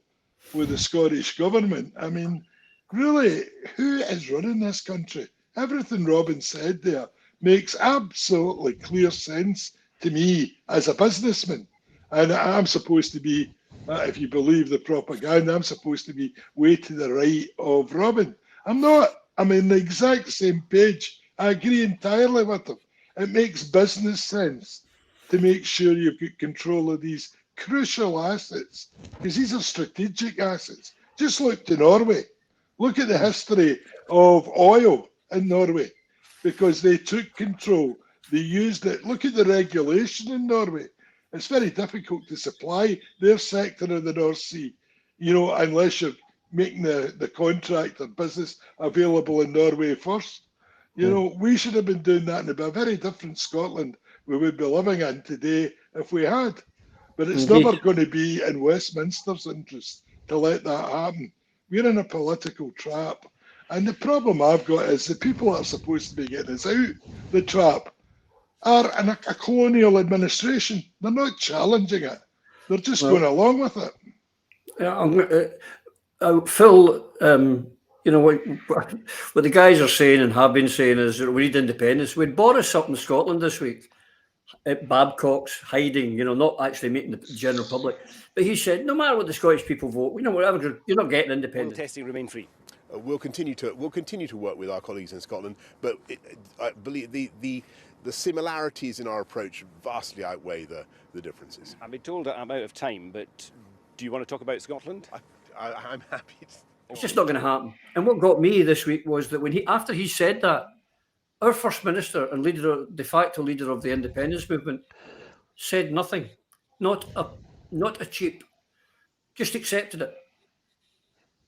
with the Scottish government. I mean, really, who is running this country? Everything Robin said there makes absolutely clear sense to me as a businessman. And I'm supposed to be, if you believe the propaganda, I'm supposed to be way to the right of Robin. I'm not. I'm in the exact same page. I agree entirely with him. It makes business sense to make sure you've got control of these crucial assets, because these are strategic assets. Just look to Norway. Look at the history of oil in Norway, because they took control. They used it. Look at the regulation in Norway. It's very difficult to supply their sector of the North Sea, you know, unless you're making the contract or business available in Norway first. You know, we should have been doing that in a very different Scotland we would be living in today if we had. But it's never going to be in Westminster's interest to let that happen. We're in a political trap. And the problem I've got is the people that are supposed to be getting us out the trap are in a colonial administration. They're not challenging it. They're just going along with it. Phil, you know, what the guys are saying and have been saying is that we need independence. We had Boris up in Scotland this week at Babcock's, hiding, you know, not actually meeting the general public. But he said, no matter what the Scottish people vote, you know, whatever, you're not getting independence. Oil testing remain free. We'll continue to work with our colleagues in Scotland, but I believe the similarities in our approach vastly outweigh the differences. I've been told that I'm out of time, but do you want to talk about Scotland? I'm happy. It's just not going to happen. And what got me this week was that after he said that, our First Minister and de facto leader of the independence movement said nothing, not a cheap, just accepted it.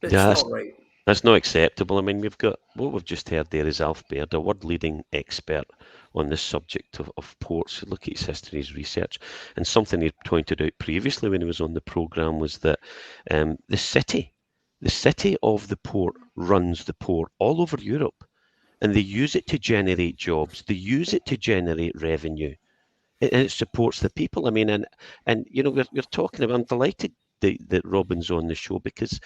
It's not right. That's not acceptable. I mean, what we've just heard there is Alf Baird, a world-leading expert on this subject of ports. Look at his history, his research, and something he pointed out previously when he was on the programme was that the city of the port runs the port all over Europe. And they use it to generate jobs. They use it to generate revenue, and it supports the people. I mean, and you know, we're talking about. I'm delighted that Robin's on the show, because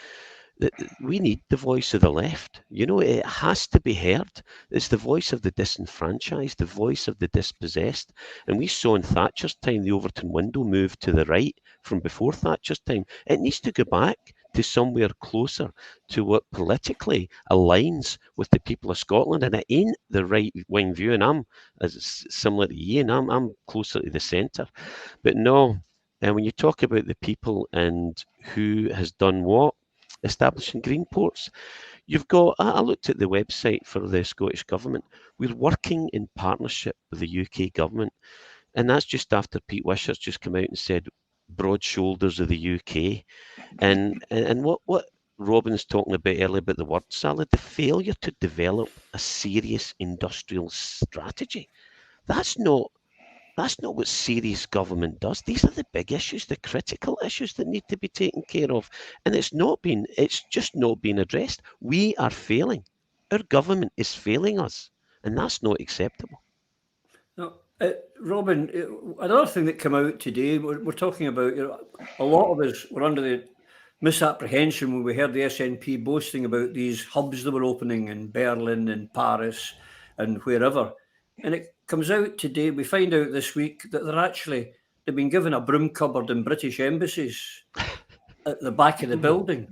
we need the voice of the left. You know, it has to be heard. It's the voice of the disenfranchised, the voice of the dispossessed. And we saw in Thatcher's time the Overton window move to the right from before Thatcher's time. It needs to go back to somewhere closer to what politically aligns with the people of Scotland. And it ain't the right-wing view, and I'm, as similar to Iain, I'm closer to the centre. But no, and when you talk about the people and who has done what, establishing green ports, you've got, I looked at the website for the Scottish Government. We're working in partnership with the UK Government, and that's just after Pete Wishart's just come out and said, broad shoulders of the UK. And what Robin's talking about earlier about the word salad, the failure to develop a serious industrial strategy. That's not what serious government does. These are the big issues, the critical issues that need to be taken care of. And it's just not been addressed. We are failing. Our government is failing us. And that's not acceptable. No, Robin, another thing that came out today, we're talking about, you know, a lot of us were under the misapprehension when we heard the SNP boasting about these hubs that were opening in Berlin and Paris and wherever. And it comes out today, we find out this week that they're actually they've been given a broom cupboard in British embassies at the back of the building.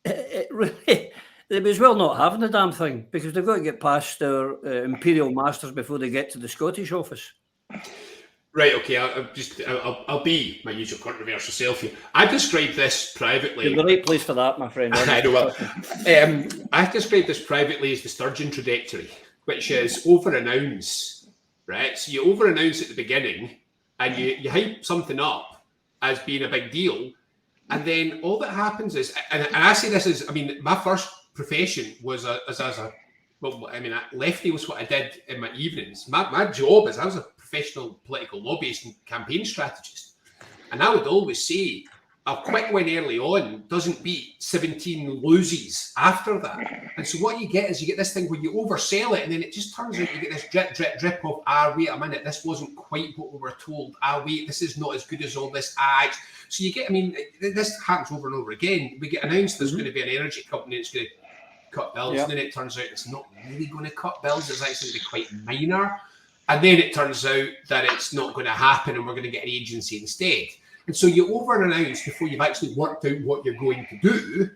It really, they may as well not having the damn thing, because they've got to get past their imperial masters before they get to the Scottish office. Right, okay, I'll be my usual controversial self here. I described this privately. You're in the right place for that, my friend. I know well. I described this privately as the sturgeon trajectory, which is over-announce, right? So you over-announce at the beginning, and you hype something up as being a big deal, and then all that happens is, and I say this is, I mean, my first profession was lefty was what I did in my evenings. My job is I was a professional political lobbyist and campaign strategist. And I would always say a quick win early on doesn't beat 17 loses after that. And so what you get is you get this thing where you oversell it, and then it just turns out you get this drip, drip, drip of, wait a minute, this wasn't quite what we were told. Wait, this is not as good as all this. So you get, I mean, this happens over and over again. We get announced there's going to be an energy company that's going to cut bills, and then it turns out it's not really going to cut bills. It's actually going to be quite minor. And then it turns out that it's not going to happen, and we're going to get an agency instead. And so you over-announce before you've actually worked out what you're going to do.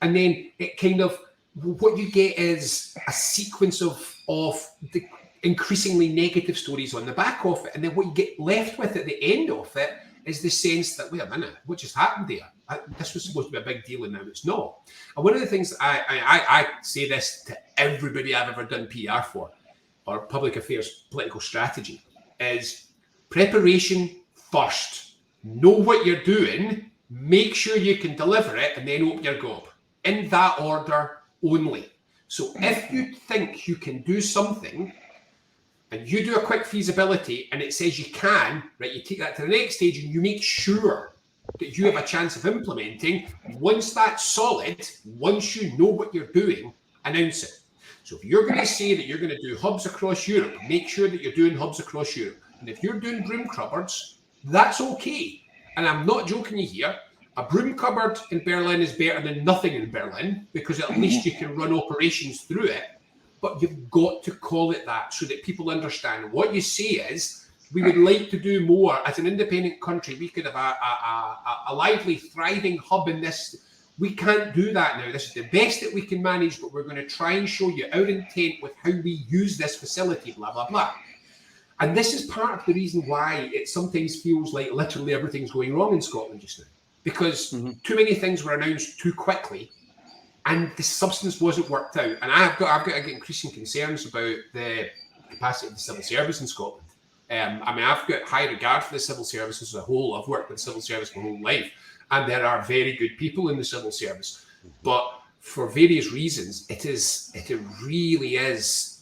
And then it kind of, what you get is a sequence of the increasingly negative stories on the back of it. And then what you get left with at the end of it is the sense that, wait a minute, what just happened there? This was supposed to be a big deal, and now it's not. And one of the things I say this to everybody I've ever done PR for, or public affairs political strategy, is preparation first. Know what you're doing, make sure you can deliver it, and then open your gob. In that order only. So if you think you can do something, and you do a quick feasibility, and it says you can, right, you take that to the next stage, and you make sure that you have a chance of implementing. Once that's solid, once you know what you're doing, announce it. So if you're going to say that you're going to do hubs across Europe, make sure that you're doing hubs across Europe. And if you're doing broom cupboards, that's okay. And I'm not joking you here. A broom cupboard in Berlin is better than nothing in Berlin, because at least you can run operations through it. But you've got to call it that so that people understand. What you say is, we would like to do more. As an independent country, we could have a lively, thriving hub in this. We can't do that now. This is the best that we can manage, but we're going to try and show you our intent with how we use this facility, blah, blah, blah. And this is part of the reason why it sometimes feels like literally everything's going wrong in Scotland just now. Because too many things were announced too quickly, and the substance wasn't worked out. And I've got to get increasing concerns about the capacity of the civil service in Scotland. I've got high regard for the civil service as a whole. I've worked with the civil service my whole life, and there are very good people in the civil service. But for various reasons, it really is,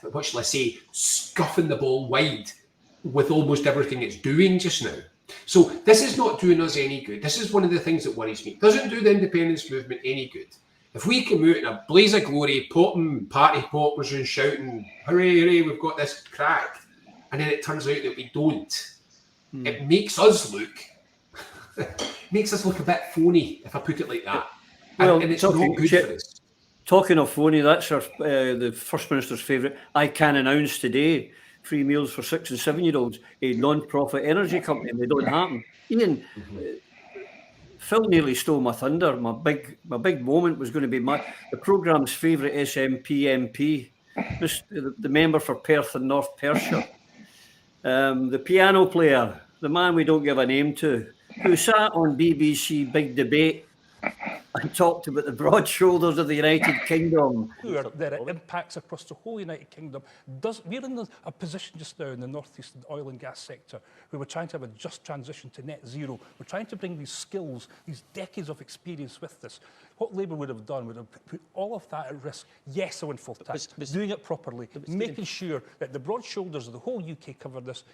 what shall I say, scuffing the ball wide with almost everything it's doing just now. So this is not doing us any good. This is one of the things that worries me. It doesn't do the independence movement any good. If we come out in a blaze of glory, popping party poppers and shouting, hooray, hooray, we've got this cracked, and then it turns out that we don't, it makes us look a bit phony, if I put it like that. Well, and it's not good for us. Talking of phony, that's the First Minister's favourite. I can announce today free meals for 6 and 7-year-olds, a non-profit energy company. They don't happen. Iain, Phil nearly stole my thunder. My big moment was going to be the programme's favourite SNP MP, the member for Perth and North Perthshire, the piano player, the man we don't give a name to, who sat on BBC Big Debate and talked about the broad shoulders of the United Kingdom. There are impacts across the whole United Kingdom. We're in a position just now in the northeast oil and gas sector where we're trying to have a just transition to net zero. We're trying to bring these skills, these decades of experience with this. What Labour would have done would have put all of that at risk. Yes, a windfall tax, doing it properly, making sure that the broad shoulders of the whole UK cover this.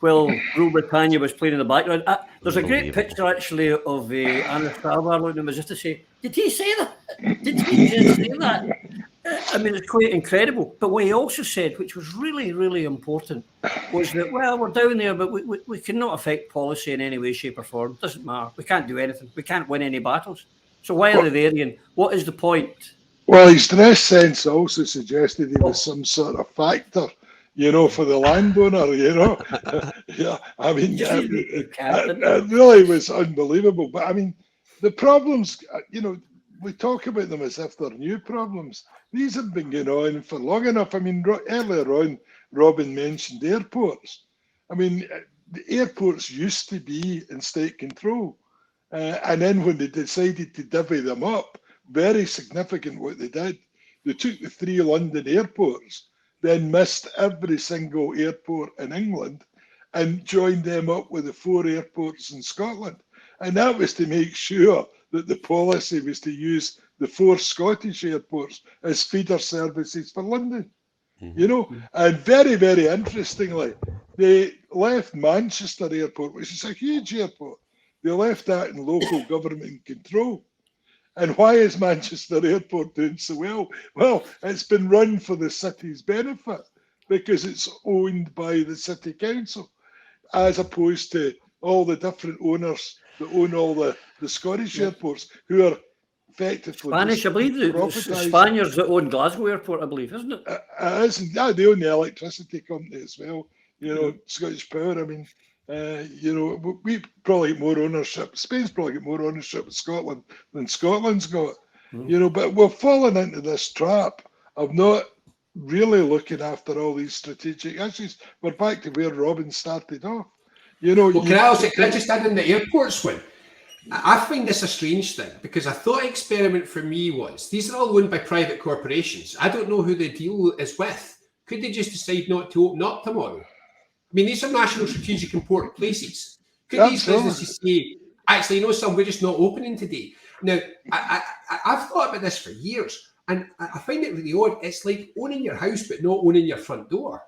Well, Rule Britannia was playing in the background. There's a great picture, actually, of Anna Starbar looking at me just to say, did he say that? Did he just say that? I mean, it's quite incredible. But what he also said, which was really, really important, was that, well, we're down there, but we cannot affect policy in any way, shape or form. It doesn't matter. We can't do anything. We can't win any battles. So why are they there, Iain? What is the point? Well, his dress sense also suggested he was some sort of factor you know, for the landowner, you know. Yeah, I mean, it really was unbelievable. But I mean, the problems, you know, we talk about them as if they're new problems. These have been going on for long enough. I mean, earlier on, Robin mentioned airports. I mean, the airports used to be in state control. And then when they decided to divvy them up, very significant what they did. They took the 3 London airports, then missed every single airport in England and joined them up with the 4 airports in Scotland. And that was to make sure that the policy was to use the 4 Scottish airports as feeder services for London. You know, and very, very interestingly, they left Manchester Airport, which is a huge airport. They left that in local government control. And why is Manchester Airport doing so well? Well, it's been run for the city's benefit because it's owned by the city council, as opposed to all the different owners that own all the Scottish airports, who are effectively Spanish, I believe the Spaniards that own Glasgow Airport, I believe, isn't it? It isn't. Yeah, they own the electricity company as well. You know, Scottish Power. I mean, you know, we probably get more ownership. Spain's probably got more ownership in Scotland than Scotland's got. You know, but we're falling into this trap of not really looking after all these strategic issues. We're back to where Robin started off. You know, well, can I just add in the airports one? I find this a strange thing, because a thought experiment for me was, these are all owned by private corporations. I don't know who the deal is with. Could they just decide not to open up tomorrow? I mean, these are national strategic important places. Could these businesses say, actually, you know something, we're just not opening today? Now, I've thought about this for years, and I find it really odd. It's like owning your house but not owning your front door.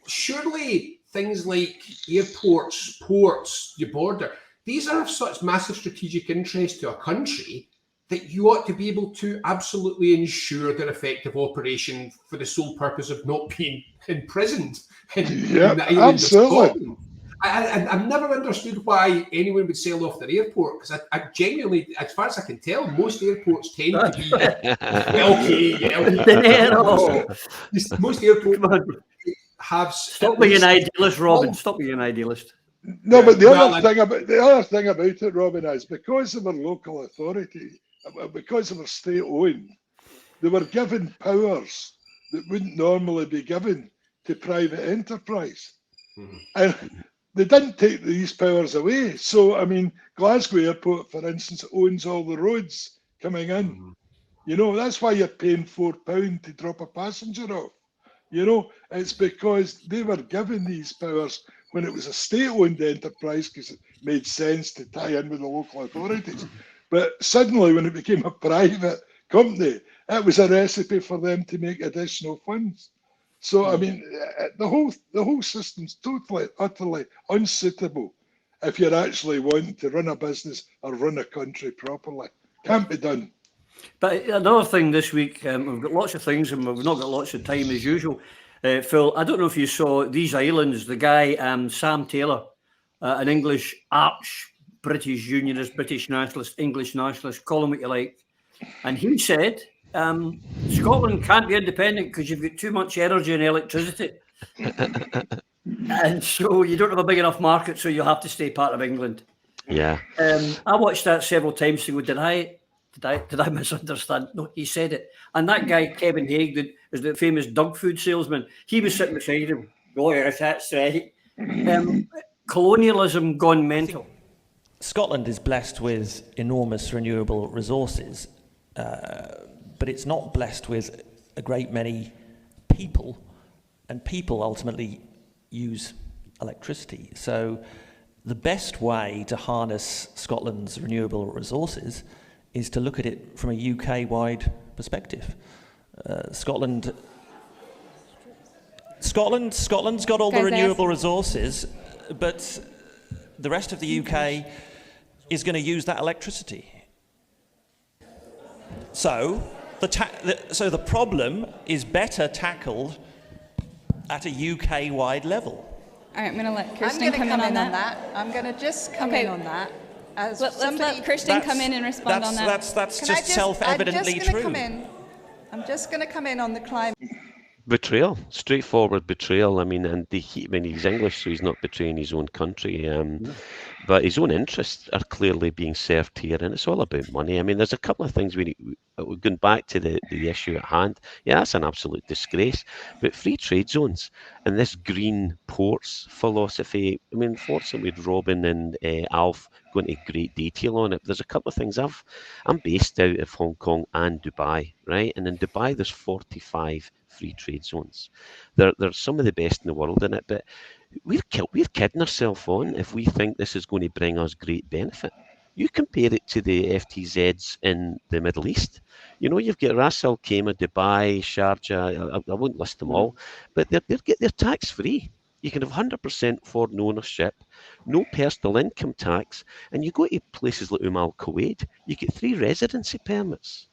Surely things like airports, ports, your border, these are of such massive strategic interest to a country that you ought to be able to absolutely ensure their effective operation for the sole purpose of not being imprisoned in the island of Scotland. I've never understood why anyone would sell off their airport, because I genuinely, as far as I can tell, most airports tend to be most airports have. Stop being an idealist, Robin. Stop being an idealist. No, but the other thing about it, Robin, is because of our local authority, because of our state-owned, they were given powers that wouldn't normally be given to private enterprise. And they didn't take these powers away. So, I mean, Glasgow Airport, for instance, owns all the roads coming in. You know, that's why you're paying £4 to drop a passenger off. You know, it's because they were given these powers when it was a state-owned enterprise, because it made sense to tie in with the local authorities. But suddenly, when it became a private company, it was a recipe for them to make additional funds. So, I mean, the whole system's totally, utterly unsuitable if you're actually wanting to run a business or run a country properly. Can't be done. But another thing this week, we've got lots of things and we've not got lots of time as usual. Phil, I don't know if you saw these islands, the guy, Sam Taylor, an English arch British Unionist, British nationalist, English nationalist, call him what you like. And he said, Scotland can't be independent because you've got too much energy and electricity. And so you don't have a big enough market, so you'll have to stay part of England. Yeah. I watched that several times to go, did I misunderstand? No, he said it. And that guy, Kevin Haig, that is the famous dog food salesman, he was sitting beside him. Oh, yes, that's right. Colonialism gone mental. Scotland is blessed with enormous renewable resources, but it's not blessed with a great many people, and people ultimately use electricity. So the best way to harness Scotland's renewable resources is to look at it from a UK-wide perspective. Scotland's got all the renewable resources, but the rest of the UK is going to use that electricity. So the problem is better tackled at a UK-wide level. All right, I'm going to let Kirsten come in on that. I'm going to just come in on that. Let's let Kirsten come in and respond on that. That's just self-evidently true. I'm just going to come in on the climate. Betrayal, straightforward betrayal. I mean, and he's English, so he's not betraying his own country. But his own interests are clearly being served here, and it's all about money. I mean, there's a couple of things we're going back to the issue at hand. Yeah, that's an absolute disgrace. But free trade zones and this green ports philosophy, I mean, fortunately with Robin and Alf going into great detail on it, there's a couple of things. I'm based out of Hong Kong and Dubai, right? And in Dubai, there's 45 free trade zones. They're some of the best in the world in it, but we're kidding ourselves on if we think this is going to bring us great benefit. You compare it to the FTZs in the Middle East. You know, you've got Ras Al Khaimah, Dubai, Sharjah. I won't list them all, but they're tax free. You can have 100% foreign ownership, no personal income tax, and you go to places like Al Kuwait, you get 3 residency permits.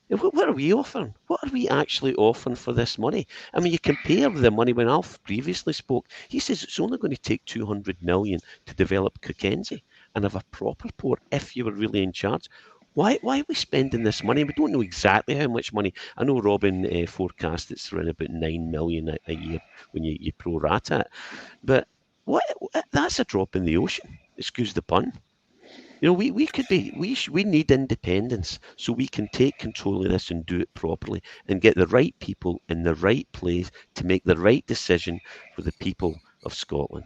What are we offering? What are we actually offering for this money? I mean, you compare the money when Alf previously spoke. He says it's only going to take 200 million to develop Cockenzie and have a proper port if you were really in charge. Why are we spending this money? We don't know exactly how much money. I know Robin forecast it's around about 9 million a year when you pro-rata it. But that's a drop in the ocean. Excuse the pun. You know, we need independence so we can take control of this and do it properly and get the right people in the right place to make the right decision for the people of Scotland.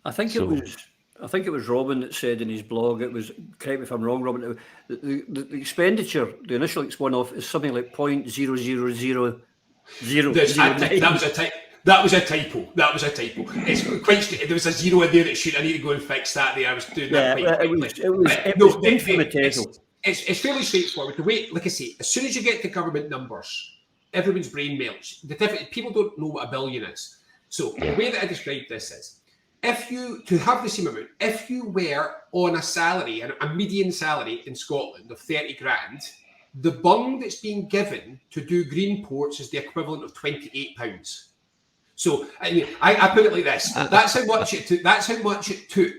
I think it was Robin that said in his blog, it was, correct me if I'm wrong, Robin, the expenditure, the initial one-off is something like 0.00009. That was a typo. It's quite straight. There was a zero in there that should. I need to go and fix that. There, I was doing that. It's fairly straightforward. The way, like I say, as soon as you get to government numbers, everyone's brain melts. People don't know what a billion is. So the way that I describe this is, to have the same amount, if you were on a salary, a median salary in Scotland of 30 grand, the bung that's being given to do green ports is the equivalent of £28. So I mean, I put it like this: that's how much it took. That's how much it took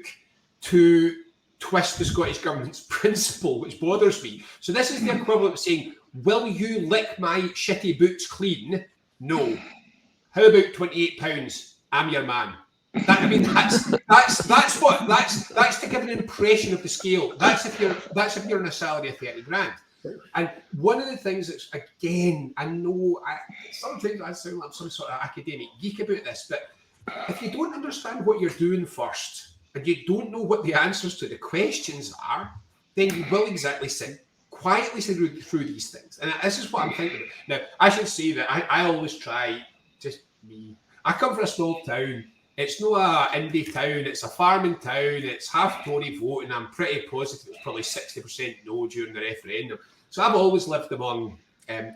to twist the Scottish Government's principle, which bothers me. So this is the equivalent of saying, "Will you lick my shitty boots clean?" No. How about £28? I'm your man. That's to give an impression of the scale. That's if you're on a salary of 30 grand. And one of the things that's, again, I know sometimes I sound like some sort of academic geek about this, but if you don't understand what you're doing first and you don't know what the answers to the questions are, then you will quietly sit through these things. And this is what I'm thinking. Now, I should say that I always try, just me. I come from a small town. It's not an indie town. It's a farming town. It's half Tory vote, and I'm pretty positive it's probably 60% no during the referendum. So I've always lived among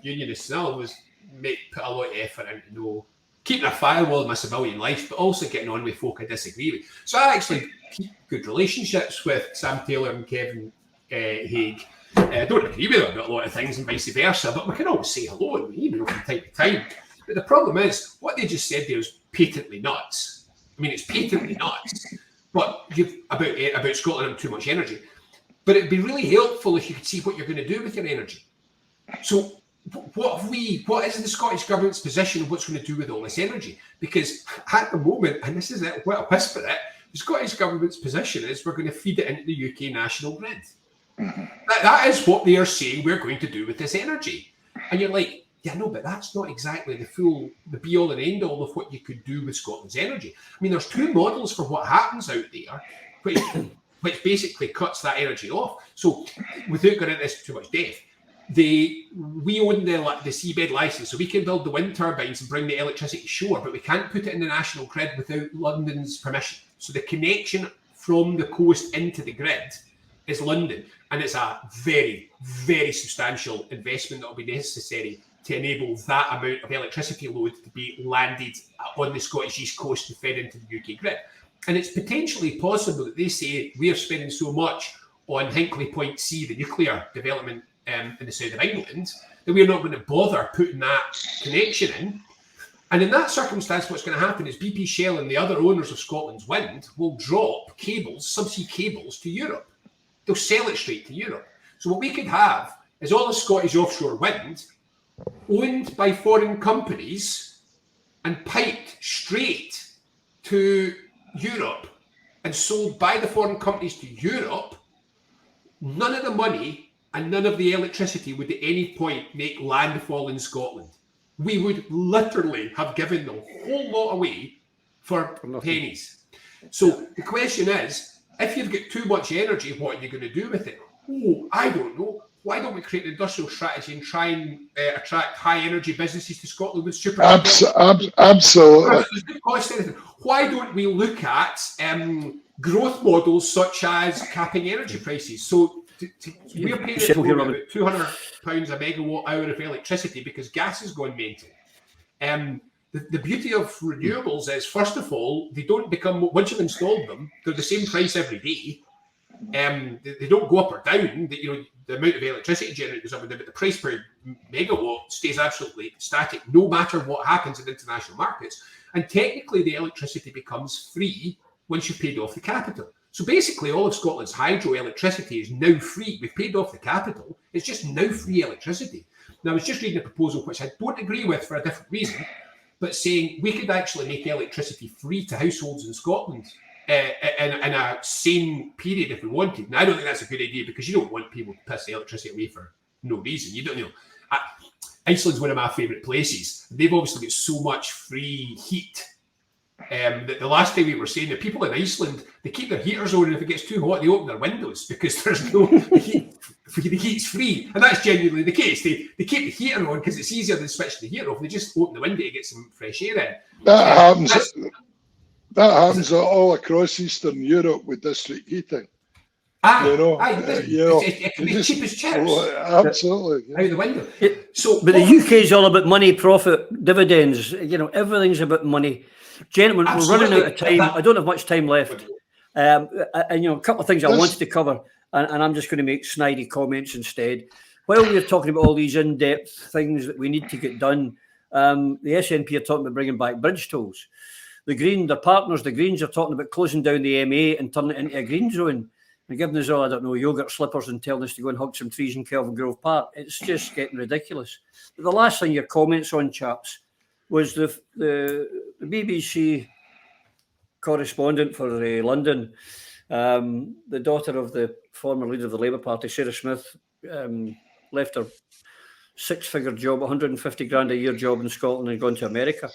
Unionists, and I always put a lot of effort into keeping a firewall in my civilian life, but also getting on with folk I disagree with. So I actually keep good relationships with Sam Taylor and Kevin Haig. I don't agree with them about a lot of things and vice versa, but we can always say hello and email from time to time. But the problem is, what they just said there is patently nuts. I mean, it's patently nuts. But about Scotland having too much energy. But it'd be really helpful if you could see what you're going to do with your energy. So what is the Scottish Government's position of what's going to do with all this energy? Because at the moment, and this is it, what I whisper it, the Scottish Government's position is we're going to feed it into the UK national grid. That is what they are saying we're going to do with this energy. And you're like, yeah, no, but that's not exactly the be all and end all of what you could do with Scotland's energy. I mean, there's 2 models for what happens out there, which basically cuts that energy off. So without going into this too much depth, we own the seabed license, so we can build the wind turbines and bring the electricity to shore, but we can't put it in the national grid without London's permission. So the connection from the coast into the grid is London, and it's a very, very substantial investment that will be necessary to enable that amount of electricity load to be landed on the Scottish East Coast and fed into the UK grid. And it's potentially possible that they say we're spending so much on Hinkley Point C, the nuclear development in the south of England, that we're not going to bother putting that connection in. And in that circumstance, what's going to happen is BP Shell and the other owners of Scotland's wind will drop cables, subsea cables, to Europe. They'll sell it straight to Europe. So what we could have is all the Scottish offshore wind owned by foreign companies and piped straight to Europe and sold by the foreign companies to Europe, none of the money and none of the electricity would at any point make landfall in Scotland. We would literally have given the whole lot away for pennies. So the question is, if you've got too much energy, what are you going to do with it? Oh, I don't know. Why don't we create an industrial strategy and try and attract high energy businesses to Scotland with super? Absolutely. Why don't we look at growth models such as capping energy prices? So we're paying about £200 a megawatt hour of electricity because gas has gone mental. The beauty of renewables is, first of all, they don't become, once you've installed them, they're the same price every day. They don't go up or down. The amount of electricity generated goes up and down, but the price per megawatt stays absolutely static, no matter what happens in international markets. And technically, the electricity becomes free once you've paid off the capital. So basically, all of Scotland's hydroelectricity is now free. We've paid off the capital. It's just now free electricity. Now, I was just reading a proposal which I don't agree with for a different reason, but saying we could actually make electricity free to households in Scotland in a sane period if we wanted. And I don't think that's a good idea because you don't want people to piss the electricity away for no reason. You don't know. Iceland's one of my favourite places. They've obviously got so much free heat that the last time we were saying that people in Iceland, they keep their heaters on, and if it gets too hot, they open their windows because there's no heat. The heat's free, and that's genuinely the case. They keep the heater on because it's easier than switching the heater off. They just open the window to get some fresh air in. That happens all across Eastern Europe with district heating. It can be cheap as chips. Absolutely. Out the window. But the UK is all about money, profit, dividends. Everything's about money. Gentlemen, we're running out of time. I don't have much time left. And a couple of things I wanted to cover, and I'm just going to make snidey comments instead. While we're talking about all these in-depth things that we need to get done, the SNP are talking about bringing back bridge tolls. Their partners, the Greens, are talking about closing down the M8 and turning it into a green zone and giving us all, yogurt slippers and telling us to go and hug some trees in Kelvin Grove Park. It's just getting ridiculous. But the last thing your comments on, chaps, was the BBC correspondent for London, the daughter of the former leader of the Labour Party, Sarah Smith, left her six-figure job, 150 grand a year job in Scotland and gone to America.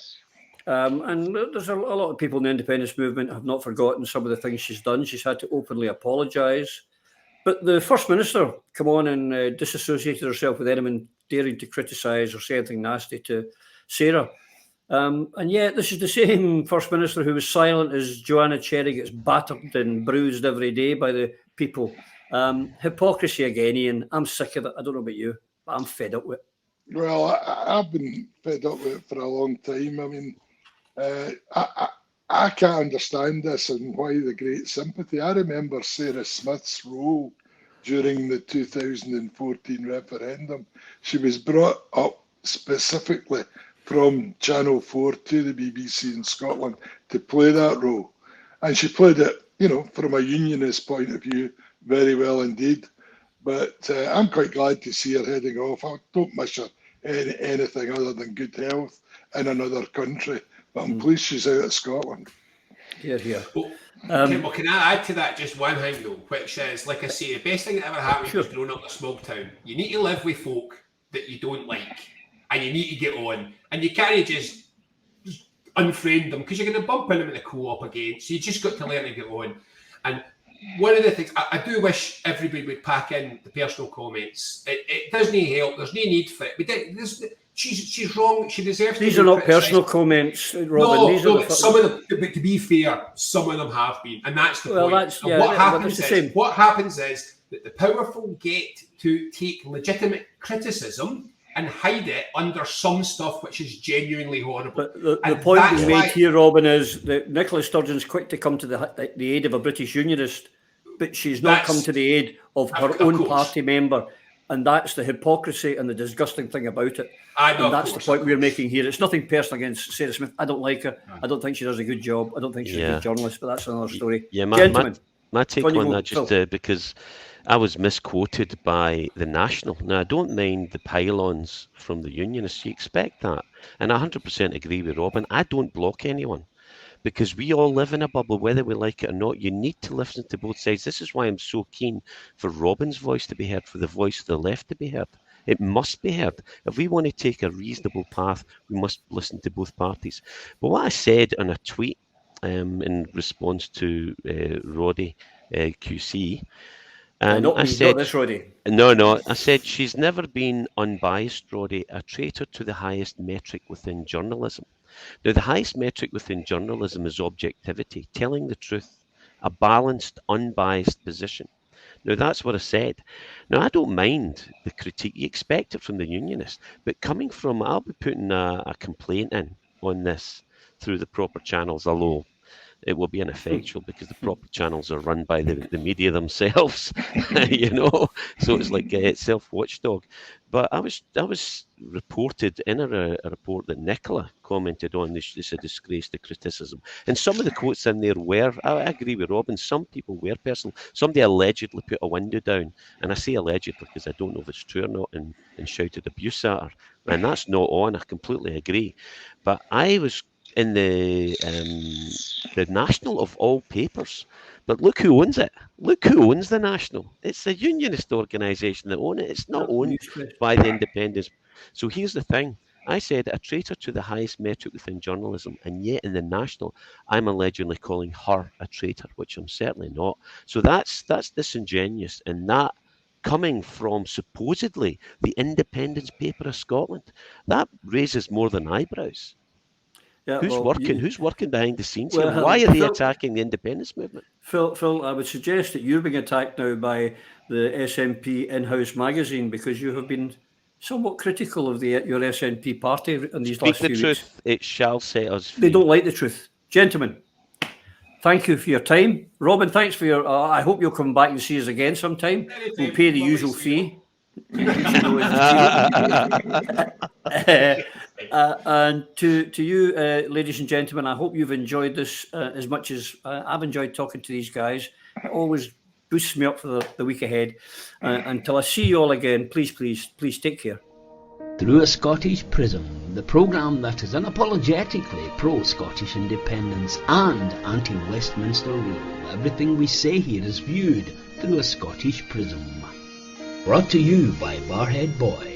And there's a lot of people in the independence movement have not forgotten some of the things she's done. She's had to openly apologise. But the First Minister come on and disassociated herself with anyone daring to criticise or say anything nasty to Sarah. And yet this is the same First Minister who was silent as Joanna Cherry gets battered and bruised every day by the people. Hypocrisy again, Iain. I'm sick of it. I don't know about you, but I'm fed up with it. Well, I've been fed up with it for a long time. I mean, I can't understand this and why the great sympathy. I remember Sarah Smith's role during the 2014 referendum. She was brought up specifically from Channel 4 to the BBC in Scotland to play that role. And she played it, from a unionist point of view, very well indeed. But I'm quite glad to see her heading off. I don't wish her anything other than good health in another country. But I'm pleased she's out of Scotland. Yeah. Well, can I add to that just one thing, though, which is, like I say, the best thing that ever happened was growing up in a small town. You need to live with folk that you don't like, and you need to get on. And you can't just unfriend them because you're going to bump into them in the co-op again. So you just got to learn to get on. And one of the things, I do wish everybody would pack in the personal comments. It doesn't help. There's no need for it. But she's wrong. She deserves. These are not personal comments, Robin. No, some of them. But to be fair, some of them have been, and that's the point. What happens is that the powerful get to take legitimate criticism and hide it under some stuff which is genuinely horrible. But the point we made here, Robin, is that Nicola Sturgeon's quick to come to the aid of a British unionist, but she's not come to the aid of her own party member. And that's the hypocrisy and the disgusting thing about it. And that's the point we're making here. It's nothing personal against Sarah Smith. I don't like her. I don't think she does a good job. I don't think she's a good journalist, but that's another story. Yeah, Gentlemen. My take on that, just because I was misquoted by the National. Now, I don't mind the pylons from the Unionists. You expect that. And I 100% agree with Robin. I don't block anyone, because we all live in a bubble, whether we like it or not. You need to listen to both sides. This is why I'm so keen for Robin's voice to be heard, for the voice of the left to be heard. It must be heard. If we want to take a reasonable path, we must listen to both parties. But what I said on a tweet in response to Roddy QC, not this Roddy. No, I said she's never been unbiased, Roddy, a traitor to the highest metric within journalism. Now, the highest metric within journalism is objectivity, telling the truth, a balanced, unbiased position. Now, that's what I said. Now, I don't mind the critique. You expect it from the Unionist. But coming from, I'll be putting a complaint in on this through the proper channels, although it will be ineffectual because the proper channels are run by the media themselves, you know. So it's like self-watchdog. But I was reported in a report that Nicola commented on this. It's a disgrace to criticism, and some of the quotes in there were. I agree with Robin. Some people were personal. Somebody allegedly put a window down, and I say allegedly because I don't know if it's true or not, and shouted abuse at her, and that's not on. I completely agree. But I was in the National of all papers. But look who owns it. Look who owns the National. It's a Unionist organisation that owns it. It's not owned by the Independents. So here's the thing. I said a traitor to the highest metric within journalism, and yet in the National, I'm allegedly calling her a traitor, which I'm certainly not. So that's disingenuous, and that coming from supposedly the Independence paper of Scotland, that raises more than eyebrows. Yeah, Who's working behind the scenes here? Why are they attacking the independence movement? Phil, I would suggest that you're being attacked now by the SNP in-house magazine because you have been somewhat critical of your SNP party in these last few weeks. Speak the truth, it shall set us free. They don't like the truth. Gentlemen, thank you for your time. Robin, thanks for your... I hope you'll come back and see us again sometime. We'll pay the usual fee. And to you, ladies and gentlemen, I hope you've enjoyed this as much as I've enjoyed talking to these guys. It always boosts me up for the week ahead. Until I see you all again, please take care. Through a Scottish Prism, the programme that is unapologetically pro-Scottish independence and anti-Westminster rule. Everything we say here is viewed through a Scottish prism. Brought to you by Barhead Boy.